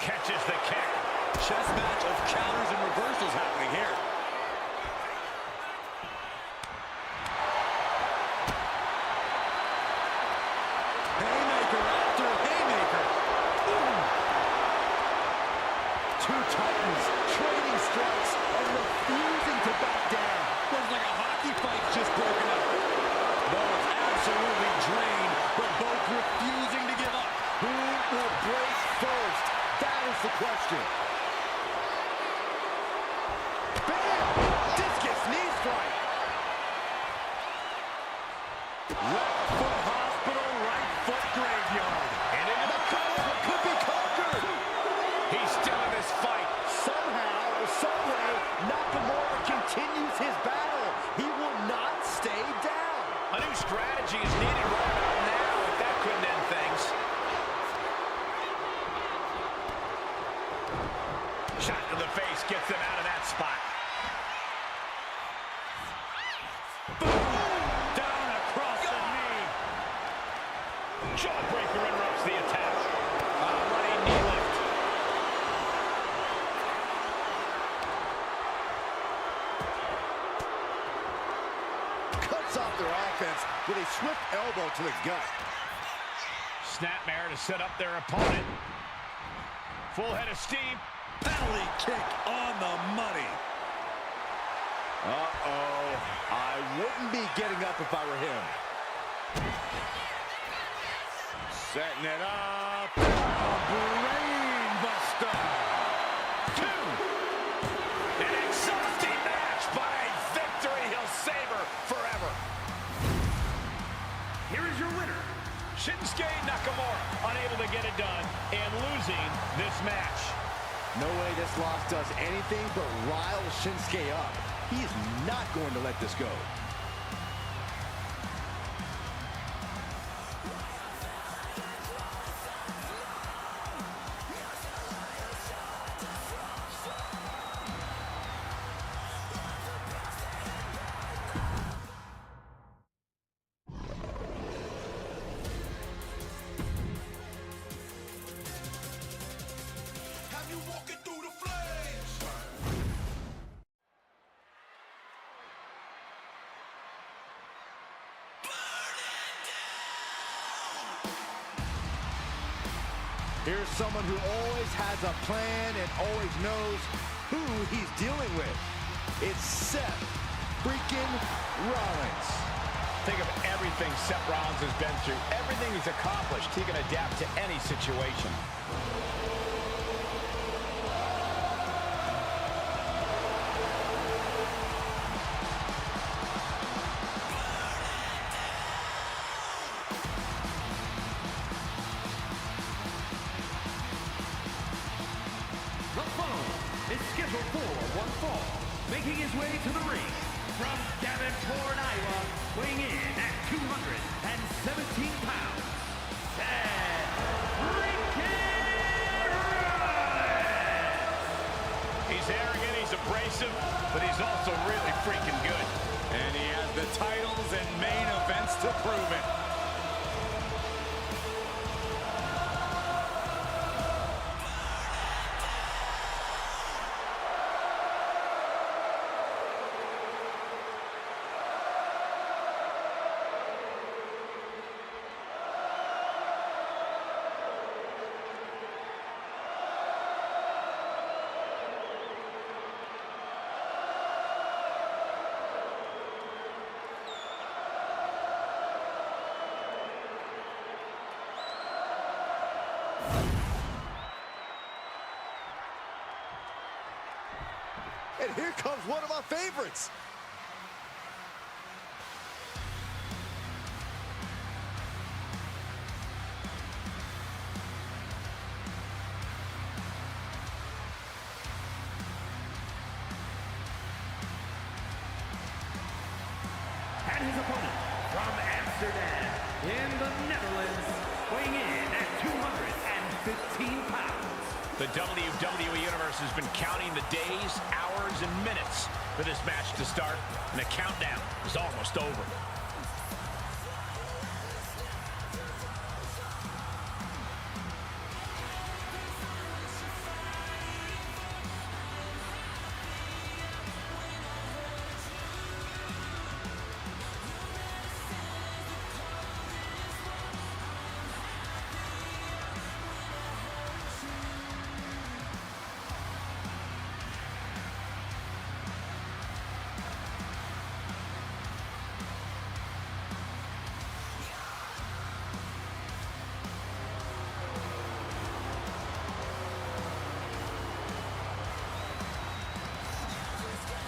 Catches the kick. Chess match of counters and reversals happening here. Haymaker after haymaker. Boom. Two titans trading strikes and refusing to back down. Looks like a hockey fight's just broken up. Both absolutely drained, but both refusing to give up. Who will break first? That is the question. Bam! Discus knee strike. Left foot hospital, right foot graveyard. And into the Nakamura could be conquered. He's still in this fight. Somehow, some way, Nakamura continues his battle. He will not stay down. A new strategy is needed right about now if that couldn't end things. Shot to the face gets him out of that spot. Boom! Down across the knee. Jawbreaker interrupts the attack. Running knee lift. Cuts off their offense with a swift elbow to the gut. Snapmare to set up their opponent. Full head of steam. Penalty kick on the money. Uh-oh. I wouldn't be getting up if I were him. Setting it up. Brain buster. Two. An exhausting match, but a victory he'll savor forever. Here is your winner, Shinsuke Nakamura unable to get it done and losing this match. No way this loss does anything but rile Shinsuke up. He is not going to let this go. Have you walking through the flames? Here's someone who always has a plan and always knows who he's dealing with. It's Seth freaking Rollins. Think of everything Seth Rollins has been through, everything he's accomplished. He can adapt to any situation. The foe is scheduled for one fall, making his way to the ring from Davenport, Iowa, weighing in at 217 pounds, Seth freaking Rollins! He's arrogant, he's abrasive, but he's also really freaking good. And he has the titles and main events to prove it. And here comes one of my favorites. And his opponent from Amsterdam in the Netherlands, weighing in at 215 pounds. The WWE Universe has been counting the days, hours, and minutes for this match to start, and the countdown is almost over.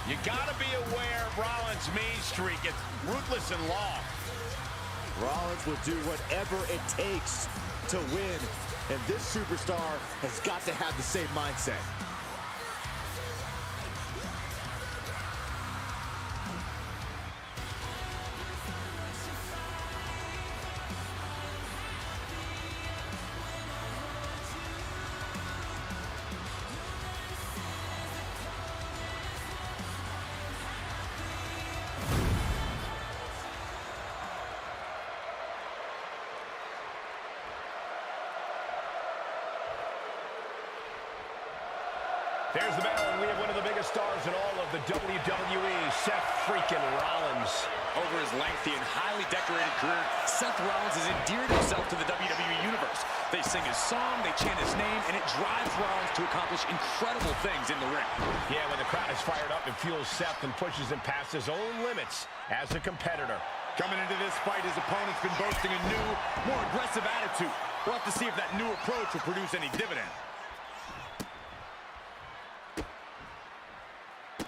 You gotta be aware of Rollins' mean streak. It's ruthless and long. Rollins will do whatever it takes to win, and this superstar has got to have the same mindset. There's the bell, and we have one of the biggest stars in all of the WWE, Seth freaking Rollins. Over his lengthy and highly decorated career, Seth Rollins has endeared himself to the WWE Universe. They sing his song, they chant his name, and it drives Rollins to accomplish incredible things in the ring. Yeah, when the crowd is fired up, it fuels Seth and pushes him past his own limits as a competitor. Coming into this fight, his opponent's been boasting a new, more aggressive attitude. We'll have to see if that new approach will produce any dividend.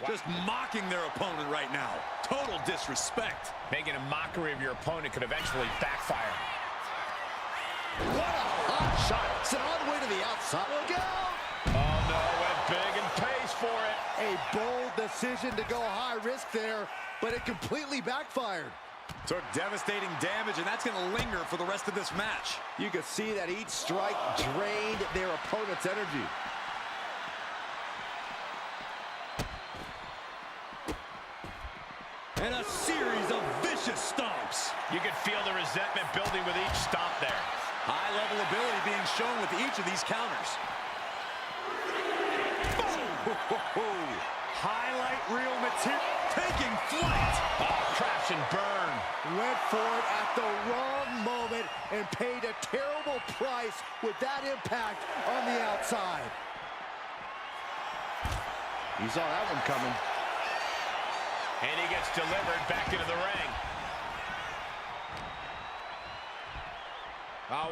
Just mocking their opponent right now. Total disrespect. Making a mockery of your opponent could eventually backfire. What a hot shot. Sent all the way to the outside. Look out! Oh, no, went big and pays for it. A bold decision to go high risk there, but it completely backfired. Took devastating damage, and that's going to linger for the rest of this match. You could see that each strike drained their opponent's energy. And a series of vicious stomps. You could feel the resentment building with each stomp there. High-level ability being shown with each of these counters. Boom! Highlight reel material taking flight. Oh, crash and burn. Went for it at the wrong moment and paid a terrible price with that impact on the outside. He saw that one coming. And he gets delivered back into the ring.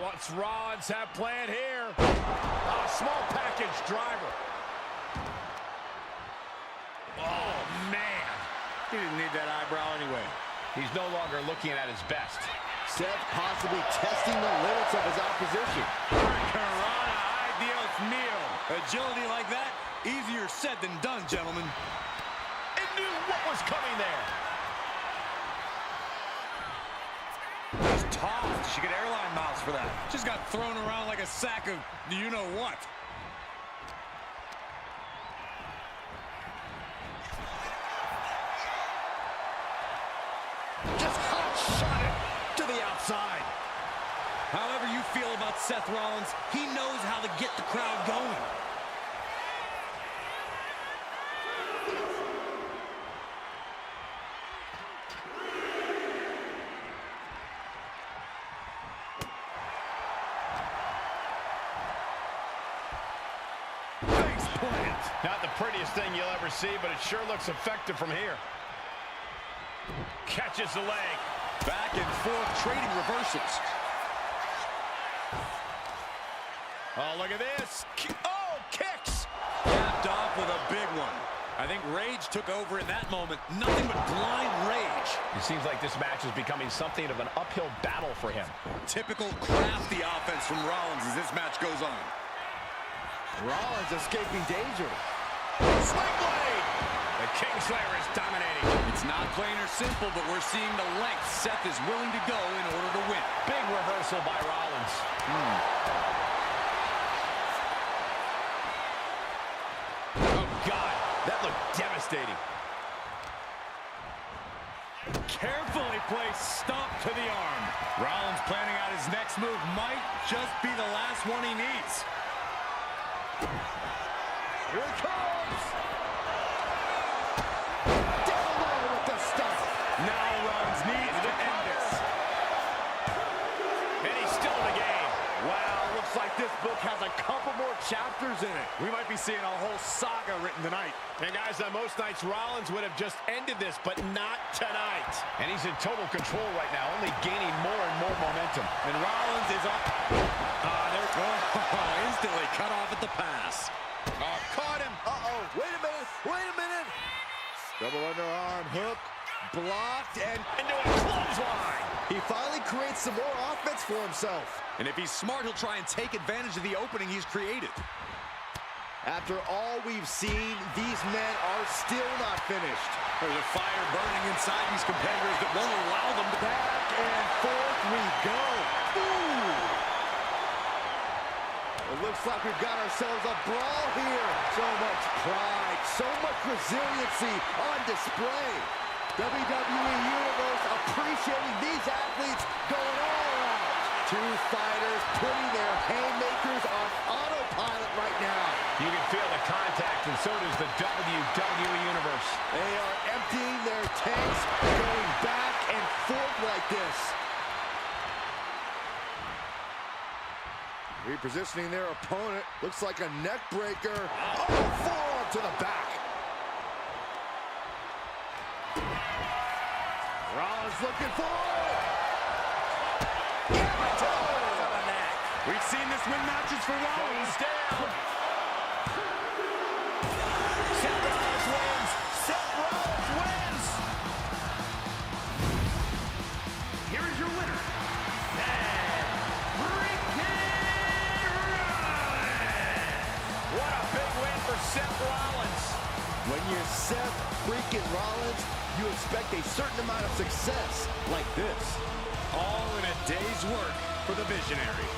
What's Rollins have planned here? Small package driver. Oh, man. He didn't need that eyebrow anyway. He's no longer looking at his best. Seth possibly testing the limits of his opposition. Carana, ideos mio. Agility like that, easier said than done, gentlemen. And knew what was coming there. Just tossed. She get airline miles for that. Just got thrown around like a sack of you-know-what. Just hot shot it to the outside. However you feel about Seth Rollins, he knows how to get the crowd going. Not the prettiest thing you'll ever see, but it sure looks effective from here. Catches the leg. Back and forth, trading reversals. Oh, look at this. Oh, kicks. Capped off with a big one. I think rage took over in that moment. Nothing but blind rage. It seems like this match is becoming something of an uphill battle for him. Typical crafty offense from Rollins as this match goes on. Rollins escaping danger. Sling blade! The Kingslayer is dominating. It's not plain or simple, but we're seeing the length Seth is willing to go in order to win. Big reversal by Rollins. Oh, God. That looked devastating. Carefully placed stomp to the arm. Rollins planning out his next move. Might just be the last one he needs. Here it comes. Down low with the stomp. Now Rollins needs to end this. And he's still in the game. Wow, looks like this book has a couple more chapters in it. We might be seeing a whole saga written tonight. And guys, on most nights, Rollins would have just ended this, but not tonight. And he's in total control right now, only gaining more and more momentum. And Rollins is up. Instantly cut off at the pass. Oh, caught him. Uh-oh, wait a minute, wait a minute. Double underarm hook, blocked, and Into a clothesline. he finally creates some more offense for himself. And if he's smart, he'll try and take advantage of the opening he's created. After all we've seen, these men are still not finished. There's a fire burning inside these competitors that won't allow them to Back and forth we go. Ooh. It looks like we've got ourselves a brawl here. So much pride, so much resiliency on display. WWE Universe appreciating these athletes going all out. Two fighters putting their haymakers on autopilot right now. You can feel the contact, and so does the WWE Universe. They are emptying their tanks, going back and forth like this. Repositioning their opponent. Looks like a neck breaker. Oh, forearm to the back. Rollins looking for it. We've seen this win matches for Rollins. Down. Seth Rollins wins. Seth Rollins wins. Here is your winner, Seth freaking Rollins. What a big win for Seth Rollins. When you're Seth freaking Rollins, you expect a certain amount of success like this. All in a day's work for the visionary.